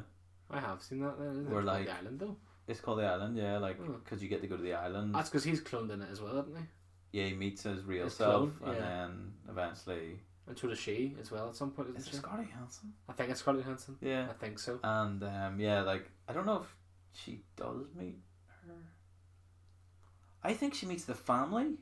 I have seen that. Then. Or It's called like- The Island though. It's called The Island, yeah, like, Oh. because you get to go to the island. That's because he's cloned in it as well, isn't he? Yeah, he meets his real His self, clone, and yeah. then eventually... And so does she as well at some point, Is isn't it she? Scarlett Johansson? I think it's Scarlett Johansson. Yeah. I think so. And, yeah, like, I don't know if she does meet her. I think she meets the family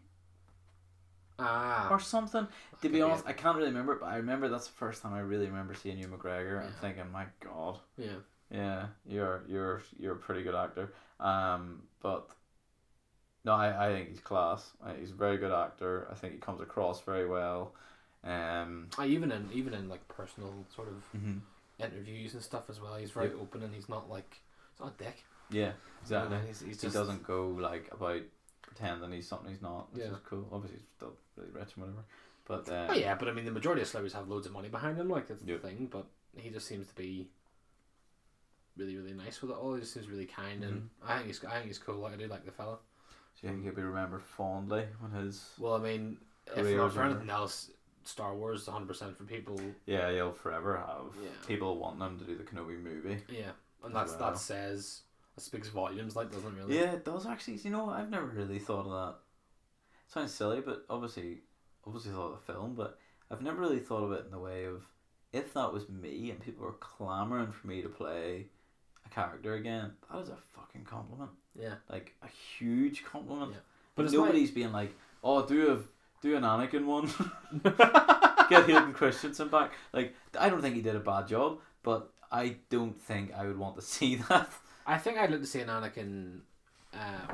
Ah. or something. To could be be honest, it. I can't really remember it, but I remember that's the first time I really remember seeing Ewan McGregor and Yeah. thinking, my God, Yeah. yeah, you're a pretty good actor. But no, I think he's class. He's a very good actor. I think he comes across very well. Even in like personal sort of Mhm. interviews and stuff as well, he's very Yep. open and he's not a dick. Yeah, exactly. He's He just, doesn't go like about pretending he's something he's not, which Yeah. is cool. Obviously, he's still really rich and whatever. But Oh yeah, but I mean the majority of celebrities have loads of money behind them, like that's Yep. the thing. But he just seems to be really, really nice with it all. He just seems really kind, and Mm-hmm. I think he's cool. Like I do like the fella. so you think he'll be remembered fondly when his Well, I mean, if Career's not for over. anything else, Star Wars is 100% for people. yeah, he'll forever have Yeah. people wanting him to do the Kenobi movie. Yeah, and As well. that speaks volumes. Like, doesn't it really? Yeah, it does actually. You know, I've never really thought of that. It sounds silly, but obviously thought of the film, but I've never really thought of it in the way of if that was me and people were clamoring for me to play a character again. That is a fucking compliment. Yeah. Like a huge compliment. Yeah. But But it's nobody's being like, "Oh, do an Anakin one." Get Hayden Christensen back. Like, I don't think he did a bad job, but I don't think I would want to see that. I think I'd like to see an Anakin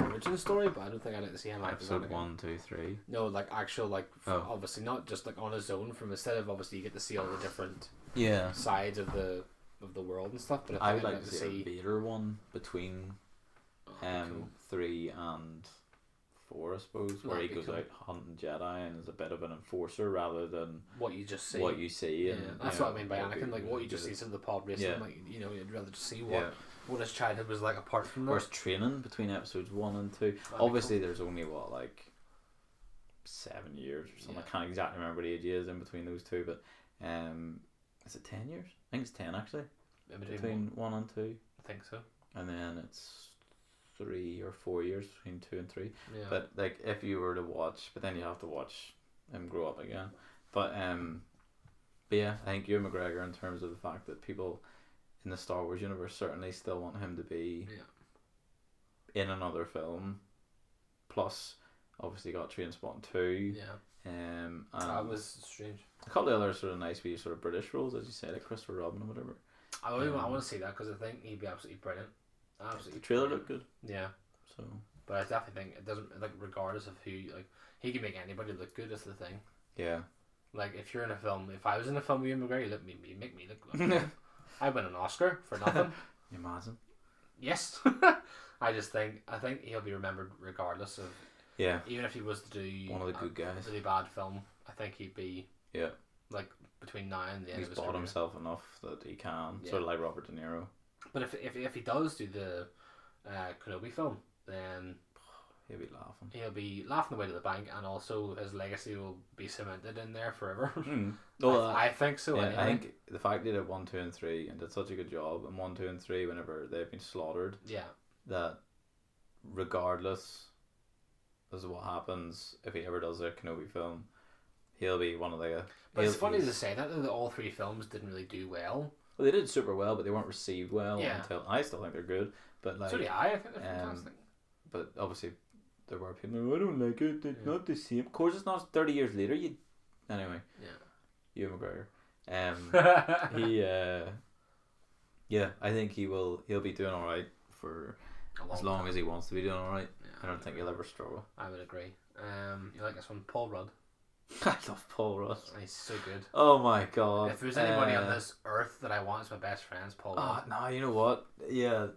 origin story, but I don't think I'd like to see him act as Episode Anakin. 1, 2, 3. No, like actual, like Oh. obviously not just like on his own. From instead of obviously you get to see all the different Yeah. sides of the world and stuff. But I I would think like to see a Vader one between Oh, that'd be cool. 3 and 4, I suppose, where he That'd be goes cool. out hunting Jedi and is a bit of an enforcer rather than What you just see. what you see. Yeah, And, that's you what I know, mean by what Anakin. Like what you we just did see it. in the pod racing. Yeah. Like you'd rather just see Yeah. what his childhood was like apart from that. Whereas training between episodes 1 and 2, That'd be obviously there's only what, like 7 years or something. Yeah. I can't exactly remember what age he is in between those two, but is it 10 years? I think it's 10 actually, In between 1 and 2, I think so. and then it's 3 or 4 years between 2 and 3. Yeah. But like if you were to watch, but then you have to watch him grow up again. But yeah, I think Ewan McGregor, in terms of the fact that people in the Star Wars universe certainly still want him to be in another film. Plus, obviously got Trainspotting 2. yeah. And That was strange. a couple of other sort of nice wee sort of British roles, as you say, like Christopher Robin or whatever. I want to see that because I think he'd be absolutely brilliant. Absolutely. The trailer brilliant. looked good, Yeah. so But I definitely think it doesn't, like, regardless of who, like, he can make anybody look good. That's the thing. yeah. Like, if you're in a film, if I was in a film with Ian McGregor, you make me look good. I win an Oscar for nothing. You imagine? Yes. I think he'll be remembered regardless of, Yeah, even if he was to do one of the good a guys. really bad film. I think he'd be, Yeah, like, between now and the end he's of his bought career. himself enough that he can, Yeah. sort of like Robert De Niro. But if he does do the Kenobi film, then He'll be laughing. he'll be laughing away to the bank, and also his legacy will be cemented in there forever. Well, I think so. yeah, Anyway. I think the fact they did 1, 2, and 3 and did such a good job, and 1, 2, and 3, whenever they've been slaughtered, Yeah. that regardless as to what happens, if he ever does a Kenobi film, he'll be one of the. But it's funny to say that, though, that all three films didn't really do well. Well, they did super well, but they weren't received well Yeah. until. I still think they're good, but like. So do I think they're um, fantastic. But obviously, there were people who, I don't like it. It's not the same. Of course, it's not. 30 years later, you. Anyway. Yeah. Ewan McGregor. He. Yeah, I think he'll be doing all right for as long as he wants to be doing all right. Yeah, I don't think he'll ever struggle. I would agree. You like this one, Paul Rudd? I love Paul Rudd. He's so good. Oh my god! If there's anybody on this earth that I want as my best friend, it's Paul Rudd. No, you know what? Yeah,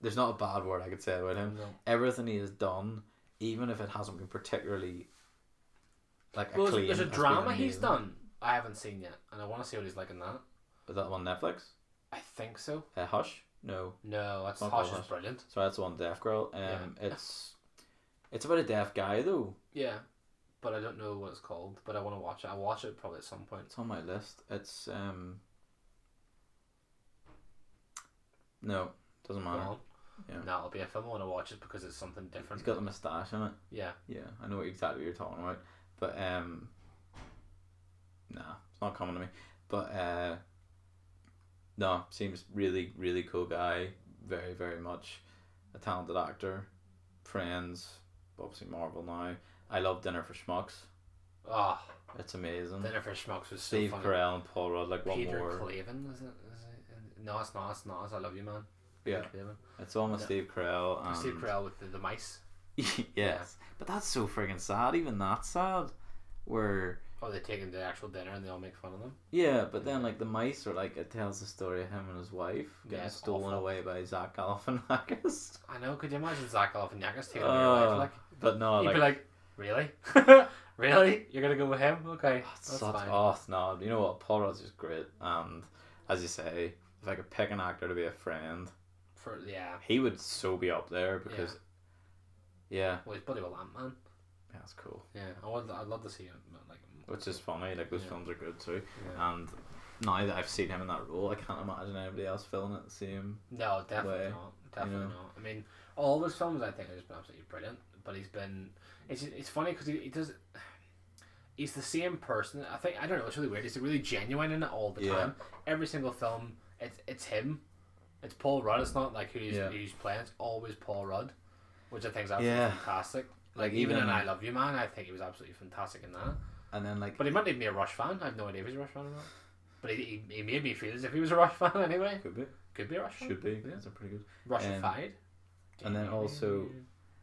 there's not a bad word I could say about him. No. Everything he has done, even if it hasn't been particularly well, there's a drama he's done I haven't seen yet, and I want to see what he's like in that. Is that one Netflix? I think so. Hush? No, that's Hush is brilliant. So that's one Deaf Girl. It's about a deaf guy though. Yeah, but I don't know what it's called. But I want to watch it. I'll watch it probably at some point. It's on my list. It's no, doesn't matter. Yeah. No, it'll be a film. I want to watch it because it's something different. He's got the moustache in it. Yeah. Yeah, I know exactly what you're talking about. But nah, it's not coming to me. But no, seems really, really cool guy. Very, very much a talented actor. Friends, obviously Marvel now. I love Dinner for Schmucks. Oh, it's amazing. Dinner for Schmucks was Steve so funny. Carell and Paul Rudd, like Peter one more. Craven, is it? No, it's not. It's not. I Love You Man. Yeah, it's on with Steve Carell. And Steve Carell with the mice. Yes, but that's so friggin' sad. Even that's sad. Where they take him to the actual dinner and they all make fun of them. Yeah, but then like the mice are like, it tells the story of him and his wife getting stolen away by Zach Galifianakis. I know. Could you imagine Zach Galifianakis taking away your wife? Like, but no, he'd be like, really, really, you're gonna go with him? Okay, that's fine. Oh no, you know what? Paul Rudd's just great, and as you say, if I could pick an actor to be a friend, he would so be up there because, well, he's buddy with Ant-Man. Yeah, that's cool. Yeah, I'd love to see him like. Which is funny, like those films are good too. Yeah. And now that I've seen him in that role, I can't imagine anybody else filling it the same. No, definitely not. Definitely not. I mean, all of his films I think have just been absolutely brilliant. But he's been, it's funny because he does. He's the same person. I don't know. It's really weird. He's really genuine in it all the time. Every single film, it's him. It's Paul Rudd. It's not like who's playing. It's always Paul Rudd, which I think is absolutely fantastic. Like even in I Love You Man, I think he was absolutely fantastic in that. And then but he might even be a Rush fan. I have no idea if he's a Rush fan or not. But he made me feel as if he was a Rush fan anyway. Could be a Rush fan. Should be. Yeah, that's pretty good. Rushified. And then also,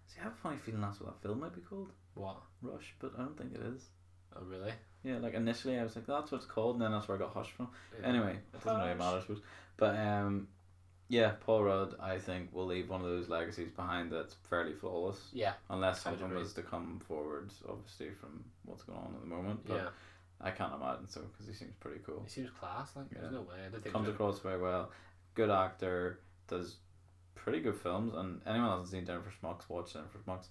see, I have a funny feeling that's what that film might be called. What? Rush, but I don't think it is. Oh really? Yeah, like initially I was like, that's what it's called, and then that's where I got Hush from. Yeah. Anyway, it doesn't really matter, I suppose. But yeah, Paul Rudd, I think, will leave one of those legacies behind that's fairly flawless. Yeah. Unless something was to come forward, obviously, from what's going on at the moment. But I can't imagine so, because he seems pretty cool. He seems class, like, there's no way. I don't think comes across very well. Good actor, does pretty good films, and anyone who hasn't seen Dinner for Schmucks, watch Dinner for Schmucks.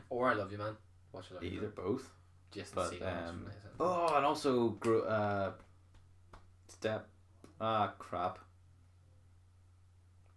Or I Love You Man. Watch I Love You Man. Either, both. Just but, to see and also, crap.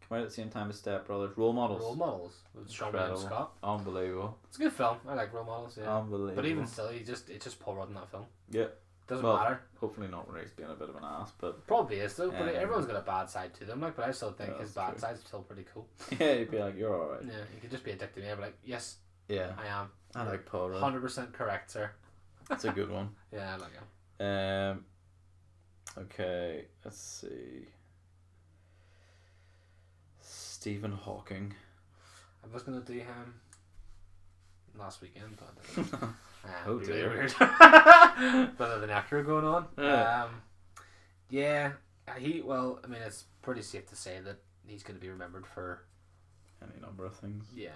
Come out at the same time as Step Brothers. Role Models with Sean William Scott. Unbelievable. It's a good film. I like Role Models. Yeah. Unbelievable. But even still, it's just Paul Rudd in that film. Yeah. Doesn't matter. Hopefully not when he's being a bit of an ass, but probably is though. But everyone's got a bad side to them. Like, but I still think his bad side's still pretty cool. Yeah, you'd be like, you're all right. Yeah, you could just be a dick to me. I'd be like, yes. Yeah. I am. I like Paul Rudd. 100% correct, sir. That's a good one. Yeah, I like him. Okay, let's see. Stephen Hawking. I was gonna do him last weekend, but oh dear. Really weird. But the nectar going on. Well, I mean, it's pretty safe to say that he's going to be remembered for any number of things. Yeah,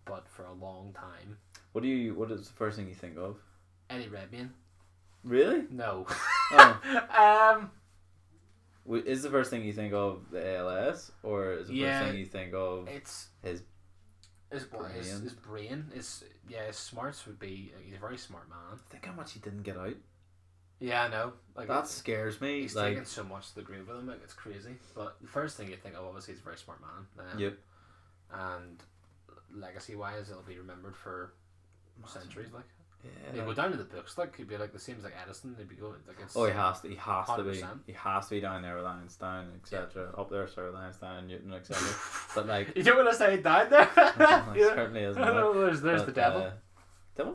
but for a long time. What is the first thing you think of? Eddie Redmayne. Really? No. Oh. Is the first thing you think of the ALS, or is the first thing you think of his brain? His smarts would be. He's a very smart man. Think how much he didn't get out. Yeah, I know. Like, that scares me. He's taken so much to the grave with him. Like, it's crazy. But the first thing you think of, obviously, he's a very smart man. Yep. And legacy-wise, it'll be remembered for centuries. Like. They go down to the books, like he'd be like the same as like Edison. They'd be going like it's. Oh, he has to be 100%. he has to be down there with Einstein, etc. Up there, sorry, with Einstein and Newton, etc. But like, you don't want to say he died there. it certainly isn't. There's But, the devil.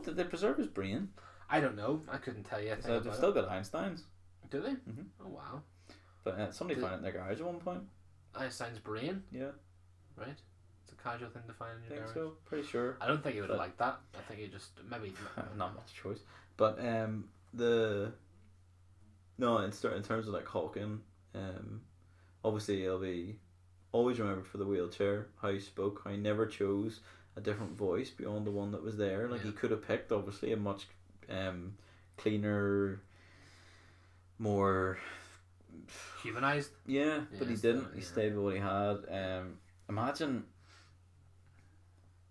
Did they preserve his brain? I don't know. I couldn't tell you. So they've still got Einstein's. Do they? Mm-hmm. Oh wow. But somebody found it in their garage at one point. Einstein's brain. Yeah. Right. It's a casual thing to find in I your think garage. so. Pretty sure. I don't think he would have liked that. I think he just maybe. Not much choice. But in terms of like Hawking, obviously he'll be always remembered for the wheelchair, how he spoke, how he never chose a different voice beyond the one that was there. Like he could have picked obviously a much cleaner, more humanized. Yeah, but he didn't. He stayed with what he had. Imagine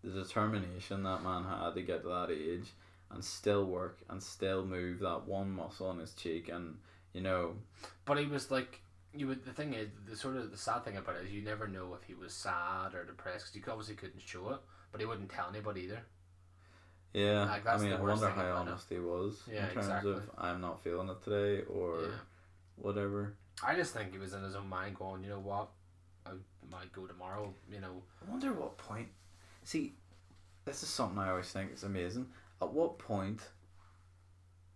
the determination that man had to get to that age and still work and still move that one muscle on his cheek, and But he was like, the thing is, the sad thing about it is you never know if he was sad or depressed, because you obviously couldn't show it, but he wouldn't tell anybody either. Yeah, like, I mean, I wonder how honest he was in terms of I'm not feeling it today or whatever. I just think he was in his own mind going, you know what, I might go tomorrow, I wonder what point. See, this is something I always think is amazing. At what point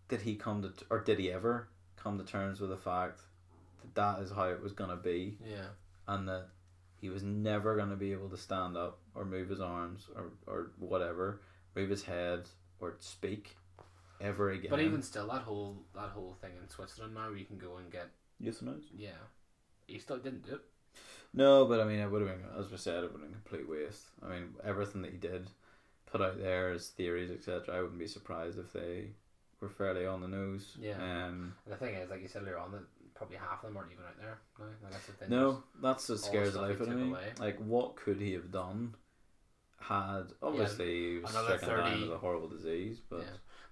did he did he ever come to terms with the fact that is how it was going to be? Yeah. And that he was never going to be able to stand up or move his arms or whatever, move his head or speak ever again. But even still, that whole thing in Switzerland now, where you can go and get euthanized. Yeah, he still didn't do it. No, but I mean, it would have been, as we said, it would have been a complete waste. I mean, everything that he did put out there as theories, etc. I wouldn't be surprised if they were fairly on the nose. Yeah. And the thing is, like you said earlier on, that probably half of them aren't even out there. No, like that's the thing. No, that's what scares the life out of me. Like, what could he have done? Had obviously he was stricken down with a horrible disease, but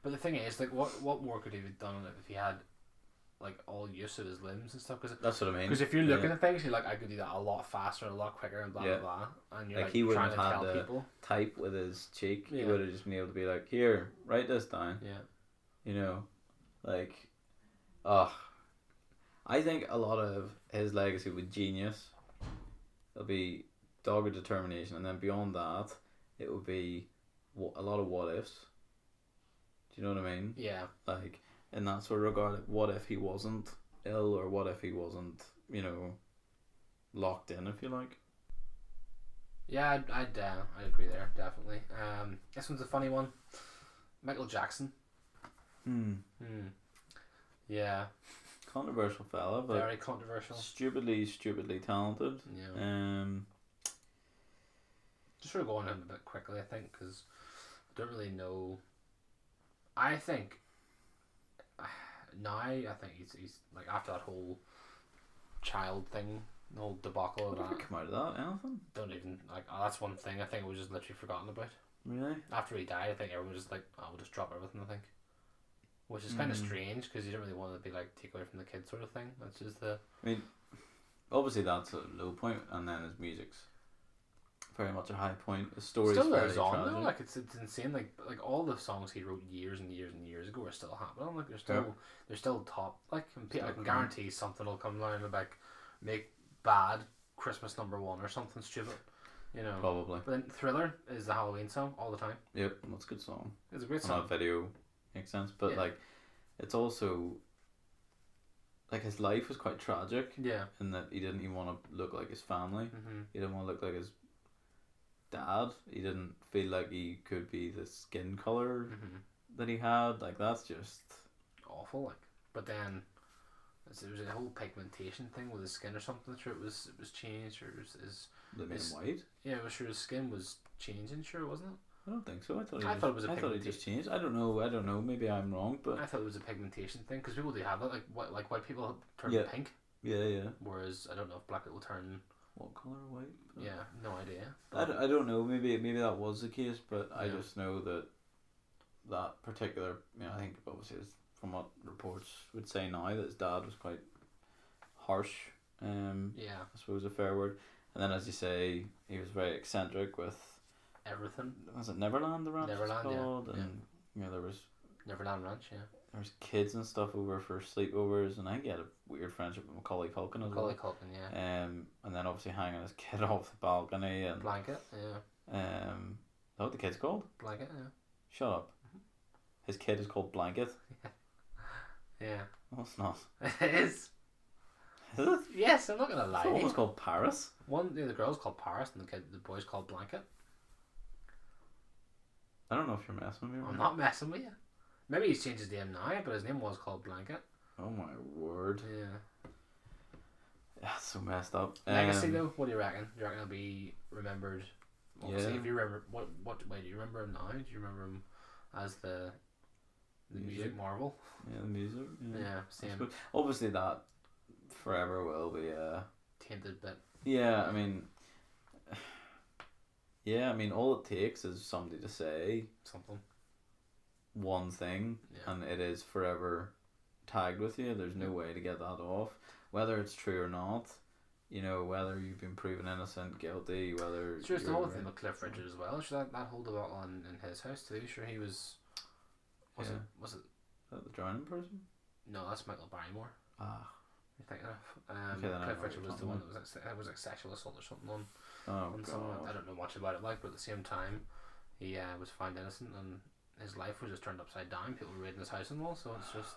but the thing is, like, what more could he have done if he had like all use of his limbs and stuff? Cause that's what I mean. Because if you're looking at things, you're like, I could do that a lot faster, a lot quicker, and blah blah blah. And you're like he wouldn't trying to have tell had people. Type with his cheek. He would have just been able to be like, here, write this down. Yeah. Like, I think a lot of his legacy with genius, it'll be dogged determination, and then beyond that, it would be a lot of what ifs. Do you know what I mean? Yeah. Like, in that sort of regard, like, what if he wasn't ill, or what if he wasn't, locked in, if you like. Yeah, I'd agree there, definitely. This one's a funny one. Michael Jackson. Yeah. Controversial fella, but very controversial. Stupidly talented. Yeah. Just sort of going on a bit quickly, I think, because I don't really know. I think now, I think he's like, after that whole child thing, the whole debacle of that. Come out of that, anything? Don't even like. Oh, that's one thing I think was just literally forgotten about. Really? After he died, I think everyone was just like, "Oh, we'll just drop everything." I think, which is kind of strange because you don't really want to be like take away from the kids sort of thing. That's just the. I mean, obviously that's a low point, and then his music's very much a high point. The story's still fairly lives on tragic. though. Like it's insane. Like all the songs he wrote years and years and years ago are still happening. Like they're still top. Like I can guarantee something will come down and like make Bad Christmas #1 or something stupid. Probably. But then Thriller is the Halloween song all the time. Yep, that's a good song. It's a great song. And that video makes sense, but like, it's also like his life was quite tragic. Yeah. In that he didn't even want to look like his family. Mm-hmm. He didn't want to look like his dad. He didn't feel like he could be the skin color that he had. Like, that's just awful. Like, but then there was a whole pigmentation thing with his skin or something. Sure, it was changed, or his they made him white. Yeah, I'm sure his skin was changing. Sure, wasn't it? I don't think so. I thought he just changed. I don't know. Maybe I'm wrong, but I thought it was a pigmentation thing because people do have that. Like white people turn pink. Yeah. Whereas I don't know if black people turn. What color white? But yeah, no idea. I don't know. Maybe that was the case, but I just know that particular. I think obviously it's from what reports would say now that his dad was quite harsh. Yeah. I suppose a fair word. And then, as you say, he was very eccentric with everything. Was it Neverland? The ranch Neverland, called? yeah. And there was Neverland Ranch, yeah. There's kids and stuff over for sleepovers, and I think he had a weird friendship with Macaulay Culkin as Macaulay well. Culkin, yeah. And then obviously hanging his kid off the balcony and Blanket, yeah. is that what the kid's called? Blanket, yeah. Shut up. His kid is called Blanket. Yeah. No, it's not. It is. Is it? Yes, I'm not gonna lie. One was called Paris. The girl's called Paris and the boy's called Blanket. I don't know if you're messing with me. I'm not messing with you. Maybe he's changed his name now, but his name was called Blanket. Oh my word. Yeah. That's so messed up. Legacy though, what do you reckon? Do you reckon he'll be remembered? Obviously, Yeah. if you remember what way do you remember him now? Do you remember him as the music marvel? Yeah, the music. Yeah, I same. suppose. Obviously, that forever will be. Tainted bit. Yeah, I mean. Yeah, I mean, all it takes is somebody to say Something. one thing, Yeah. and it is forever tagged with you. There's no way to get that off, whether it's true or not. You know, whether you've been proven innocent, guilty, whether. Sure, it's the you're whole thing with Cliff Richard as well. Sure, that hold a lot on in his house too. Sure, he was. Was Yeah. it? Is that the drowning person? No, that's Michael Barrymore. Ah. You're thinking of. Okay, then I know Cliff what Richard you're was the talking one that was like sexual assault or something on Oh someone. I god. don't know much about it, like, but at the same time, he was found innocent and his life was just turned upside down. People were raiding his house and all, so it's just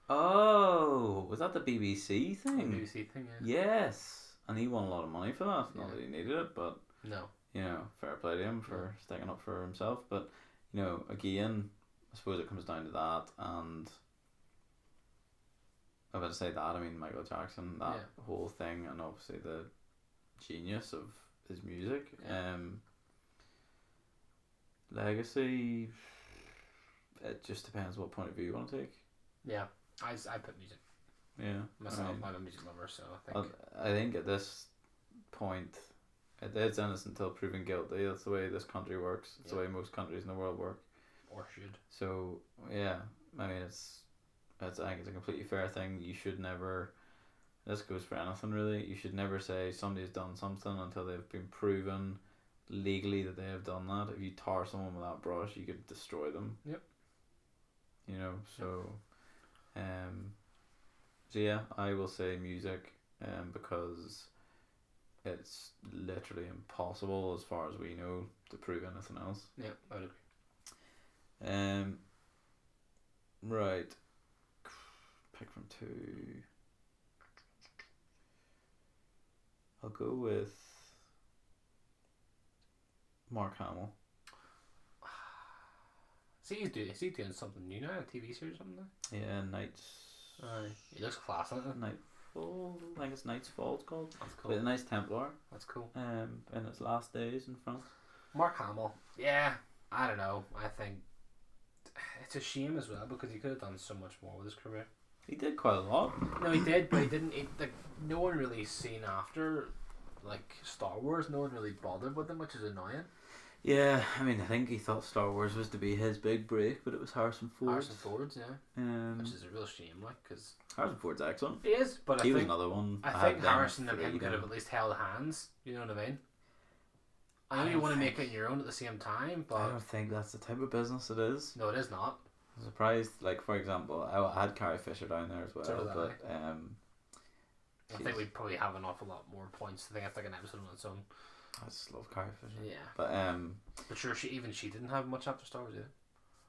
Oh, was that the BBC a thing? BBC thing. Yeah. Yes, and he won a lot of money for that. Not Yeah. that he needed it, but No. you know, fair play to him for sticking up for himself. But you know, again, I suppose it comes down to that, and I'm about to say that. I mean, Michael Jackson, that whole thing, and obviously the genius of his music. Yeah. Legacy. It just depends what point of view you want to take. Yeah. I put music Yeah, myself. I mean, I'm a music lover, so I think. I think at this point, it's innocent until proven guilty. That's the way this country works. It's the way most countries in the world work. Or should. So yeah, I mean I think it's a completely fair thing. You should never. This goes for anything really. You should never say somebody's done something until they've been proven legally that they have done that. If you tar someone with that brush, you could destroy them. Yep. You know, so so yeah, I will say music, because it's literally impossible as far as we know to prove anything else. Yeah, I would agree. Right. Pick from two. I'll go with Mark Hamill. Is he doing something new now? A TV series or something now? Yeah, Knights. He looks class on it. Nightfall. I think it's Knight's Fall. It's called. That's But a cool. nice Templar. That's cool. In its last days in France. Mark Hamill. Yeah, I don't know. I think it's a shame as well because he could have done so much more with his career. He did quite a lot. No, he did, but he didn't. No one really seen after, like Star Wars. No one really bothered with him, which is annoying. Yeah, I mean, I think he thought Star Wars was to be his big break, but it was Harrison Ford. Harrison Ford's, yeah, which is a real shame, like, because Harrison Ford's excellent. he is. But He was another one. I had think them Harrison and him three could have down. at least held hands. You know what I mean? I know I you don't want to think- make it your own at the same time, I but don't think that's the type of business it is. no, it is not. I'm surprised, like, for example, I had Carrie Fisher down there as well, So did I. but I think we'd probably have an awful lot more points. I think it's like an episode on its own. I just love Carrie Fisher. Yeah, But sure, she didn't have much after Star Wars either.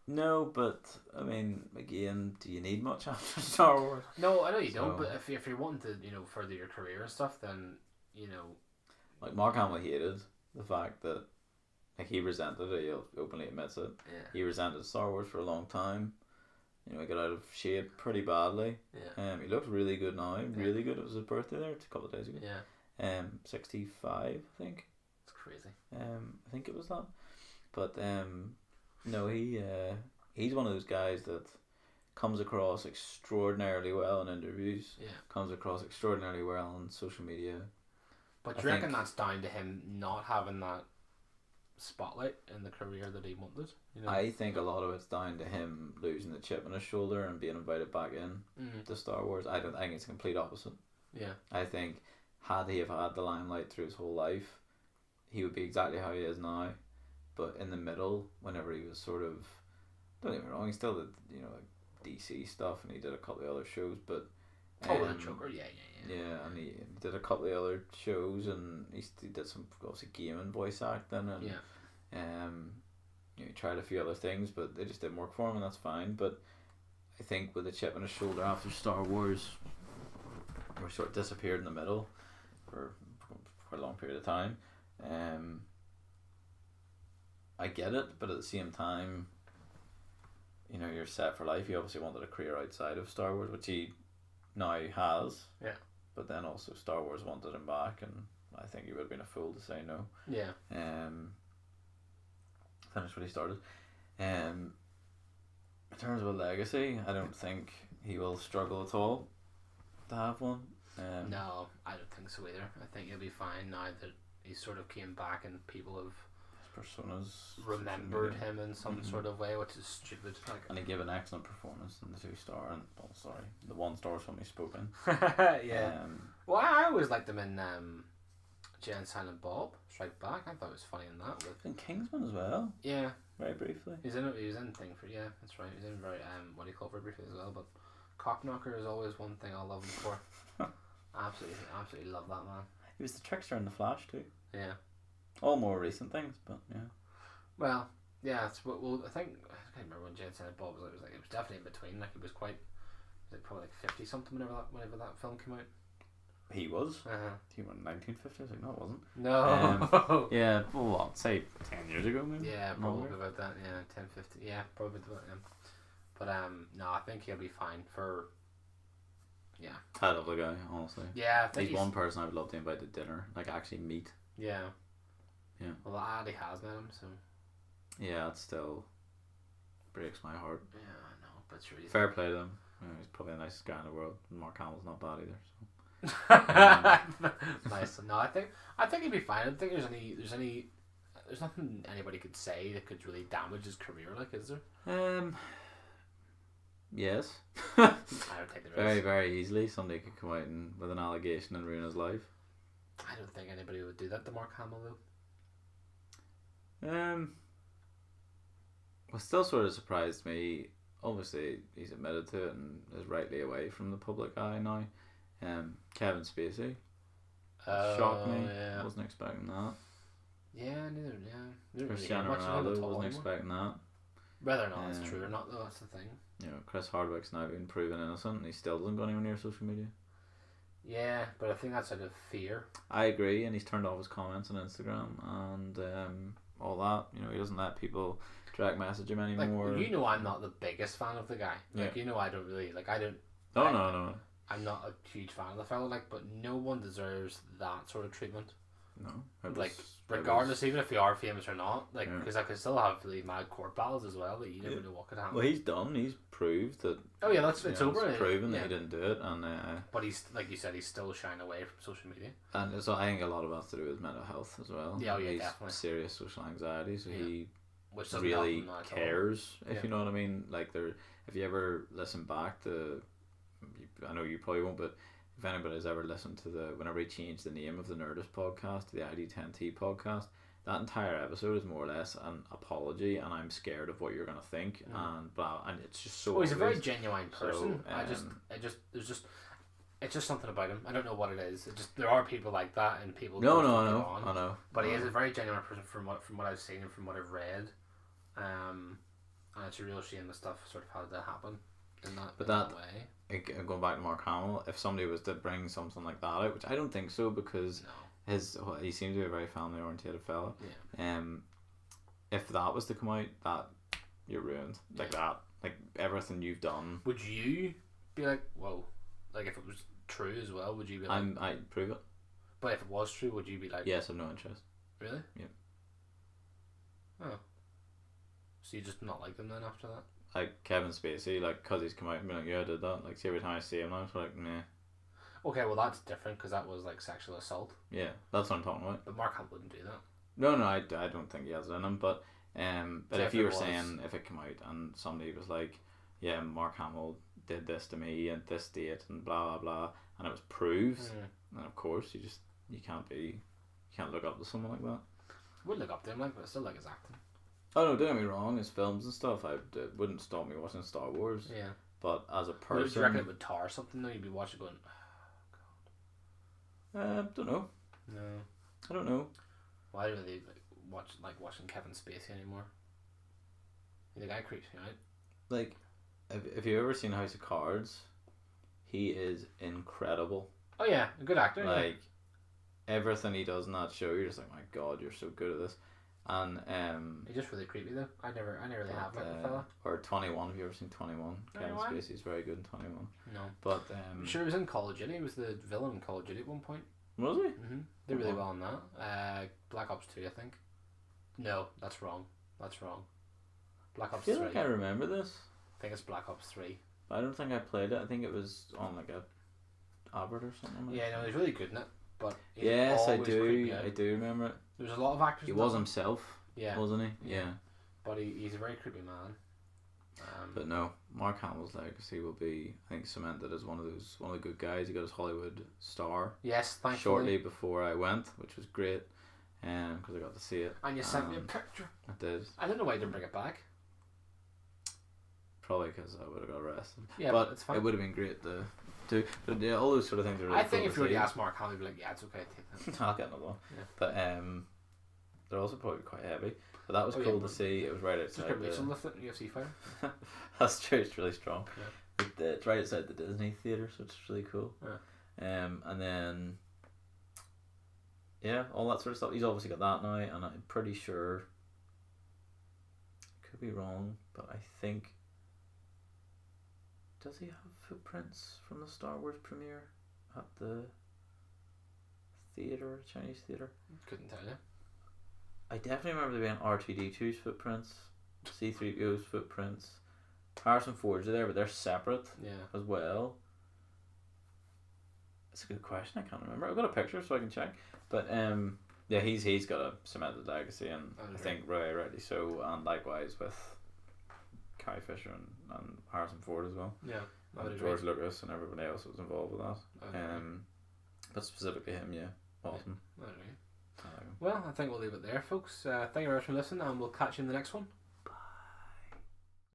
no, but I mean, again, do you need much after Star Wars? No, I know you don't. So- But if you're wanting to further your career and stuff, then Like Mark Hamill hated the fact that, like, he resented it. He openly admits it. yeah, He resented Star Wars for a long time. You know, he got out of shape pretty badly. yeah, He looks really good now. Really good. It was his birthday there a couple of days ago. yeah. 65, I think. It's crazy. I think it was that. But no, he's one of those guys that comes across extraordinarily well in interviews. Yeah. Comes across extraordinarily well on social media. But I do you reckon think- that's down to him not having that spotlight in the career that he wanted? I think a lot of it's down to him losing the chip on his shoulder and being invited back in to Star Wars. I don't think it's the complete opposite. Yeah. I think had he have had the limelight through his whole life, he would be exactly how he is now. But in the middle, whenever he was sort of don't get me wrong, he still did, you know, like DC stuff, and he did a couple of other shows, but the Joker, yeah. Yeah, and he did a couple of other shows, and he did some obviously gaming voice acting, and you know, he tried a few other things, but they just didn't work for him, and that's fine. But I think with the chip on his shoulder after Star Wars, we sort of disappeared in the middle for quite a long period of time. I get it, but at the same time, you know, you're set for life. He obviously wanted a career outside of Star Wars, which he now has. Yeah. But then also Star Wars wanted him back, and I think he would have been a fool to say no. Yeah. Finish what he started. In terms of a legacy, I don't think he will struggle at all to have one. No, I don't think so either. I think he'll be fine now that he sort of came back and people have personas remembered him in some sort of way, which is stupid. Like, and he gave an excellent performance in the 2-star and the 1-star from He's Spoken. Yeah. Well, I always liked him in Jay and Silent Bob Strike Back. I thought it was funny in that. In Kingsman as well. Yeah. Very briefly. He was in Thing for that's right. He was in very what do you call it, very briefly as well. But Cockknocker is always one thing I'll love him for. absolutely love that man. He was the trickster in The Flash too. Yeah. All more recent things, but yeah. Well, yeah. I think I can't remember when Jay and Silent Bob was. It was definitely in between. Like, it was quite. Was it probably like 50 something whenever that film came out. He was. He went 1950. I was like, no, it wasn't. No. Yeah. Well, what? Say 10 years ago, maybe. Yeah, probably about that. Yeah, 10, 15. Yeah, probably about that. But no, I think he'll be fine for. Yeah. I love the guy, honestly. Yeah, I think he's one person I would love to invite to dinner, like actually meet. Yeah. Yeah. Well, Addy has met him, so. Yeah, it still breaks my heart. Yeah, I know, but sure. Fair play to him. You know, he's probably the nicest guy in the world. Mark Hamill's not bad either. So. Nice. No, I think he'd be fine. I don't think there's nothing anybody could say that could really damage his career. Like, is there? Yes. I don't think there very, is. very easily. Somebody could come out with an allegation and ruin his life. I don't think anybody would do that to Mark Hamill though. What still sort of surprised me. Obviously, he's admitted to it and is rightly away from the public eye now. Kevin Spacey. Shocked me. Yeah. I wasn't expecting that. Yeah, neither. Yeah. Cristiano Ronaldo wasn't expecting that. Whether or not it's true or not, though, that's the thing. You know, Chris Hardwick's now been proven innocent, and he still doesn't go anywhere near social media. Yeah, but I think that's out of fear. I agree, and he's turned off his comments on Instagram and all that. You know, he doesn't let people direct message him anymore. Like, you know, I'm not the biggest fan of the guy. Like, you know, I don't really like. I don't. No. I'm not a huge fan of the fellow. Like, but no one deserves that sort of treatment. No, regardless, even if you are famous or not, like, because I could still have really mad court battles as well that you never know what could happen. Well, he's done. He's proved that. Oh yeah, it's over. It's proven that he didn't do it, and but he's, like you said, he's still shying away from social media. And so I think a lot of that's to do with mental health as well. Yeah, he's definitely. Serious social anxiety, so he which really cares. If you know what I mean, like if you ever listen back to, I know you probably won't, but if anybody's ever listened to whenever he changed the name of the Nerdist podcast to the ID10T podcast, that entire episode is more or less an apology, and I'm scared of what you're gonna think, and blah, and it's just so. Oh, he's a very genuine person. So, it's just something about him. I don't know what it is. There are people like that, and people. I know. But he is a very genuine person from what I've seen and from what I've read, and it's a real shame the stuff sort of had to happen in that way. Going back to Mark Hamill, if somebody was to bring something like that out, which I don't think so, because he seems to be a very family oriented fella. Yeah. If that was to come out, that you're ruined. Like that, like everything you've done. Would you be like, whoa, like if it was true as well? Would you be like? I'd prove it. But if it was true, would you be like? Yes, I've no interest. Really? Yeah. Oh. So you just not like them then after that? Like Kevin Spacey, like, cause he's come out and been like, yeah, I did that. Like, see, every time I see him now, it's like, meh. Okay, well that's different because that was like sexual assault. Yeah, that's what I'm talking about. But Mark Hamill wouldn't do that. No, I don't think he has it in him. But if you were saying if it came out and somebody was like, yeah, Mark Hamill did this to me at this date and blah blah blah, and it was proved, then of course you can't look up to someone like that. I would look up to him, like, but I still like his acting. Oh no, don't get me wrong. His films and stuff, it wouldn't stop me watching Star Wars. Yeah. But as a Do you person, reckon it would tar something though? You'd be watching going, don't know. no. I don't know. Why do they watching Kevin Spacey anymore? The guy creeps me out. Like, if you've ever seen House of Cards, he is incredible. Oh yeah, a good actor. Like, everything he does in that show, you're just like, my God, you're so good at this. And he's just really creepy though. I never really have met the fella. Or 21. Have you ever seen 21? Kevin Spacey's very good in 21. No, but I'm sure he was in Call of Duty. He was the villain in Call of Duty at one point. Was he? Did really well in that. Black Ops 2, I think. No, that's wrong. Black Ops 3. I feel like I remember this. I think it's Black Ops 3. I don't think I played it. I think it was on like a Albert or something. Yeah, no, he's really good in it. But yes, I do. I do remember it. There's a lot of actors. He was himself. Yeah. Wasn't he? Yeah. But he's a very creepy man. But no, Mark Hamill's legacy will be, I think, cemented as one of the good guys. He got his Hollywood star. Yes, thankfully. Shortly before I went, which was great, because I got to see it. And you sent me a picture. I did. I don't know why you didn't bring it back. Probably because I would have got arrested. Yeah, but it's fine. It would have been great to do. But yeah, all those sort of things are really I think cool if you were to ask Mark Hamill, he'd be like, yeah, it's okay, take that. I'll get another one. Yeah. But they're also probably quite heavy. But that was cool to see. It was right outside. Just Rachel lift it in UFC fighter. That's true. It's really strong. Yeah. It's right outside the Disney theater, so it's really cool. Yeah. And then yeah, all that sort of stuff. He's obviously got that now, and I'm pretty sure. Could be wrong, but I think. Does he have footprints from the Star Wars premiere at the theater, Chinese theater? Couldn't tell you. I definitely remember there being R2D2's footprints, C3PO's footprints. Harrison Ford's are there, but they're separate as well. That's a good question. I can't remember. I've got a picture so I can check. But yeah, he's got a cemented legacy, and I think rightly so, and likewise with Carrie Fisher and Harrison Ford as well. Yeah. And George Lucas and everybody else was involved with that. But specifically him, yeah. Awesome. Well, I think we'll leave it there, folks. Thank you very much for listening, and we'll catch you in the next one.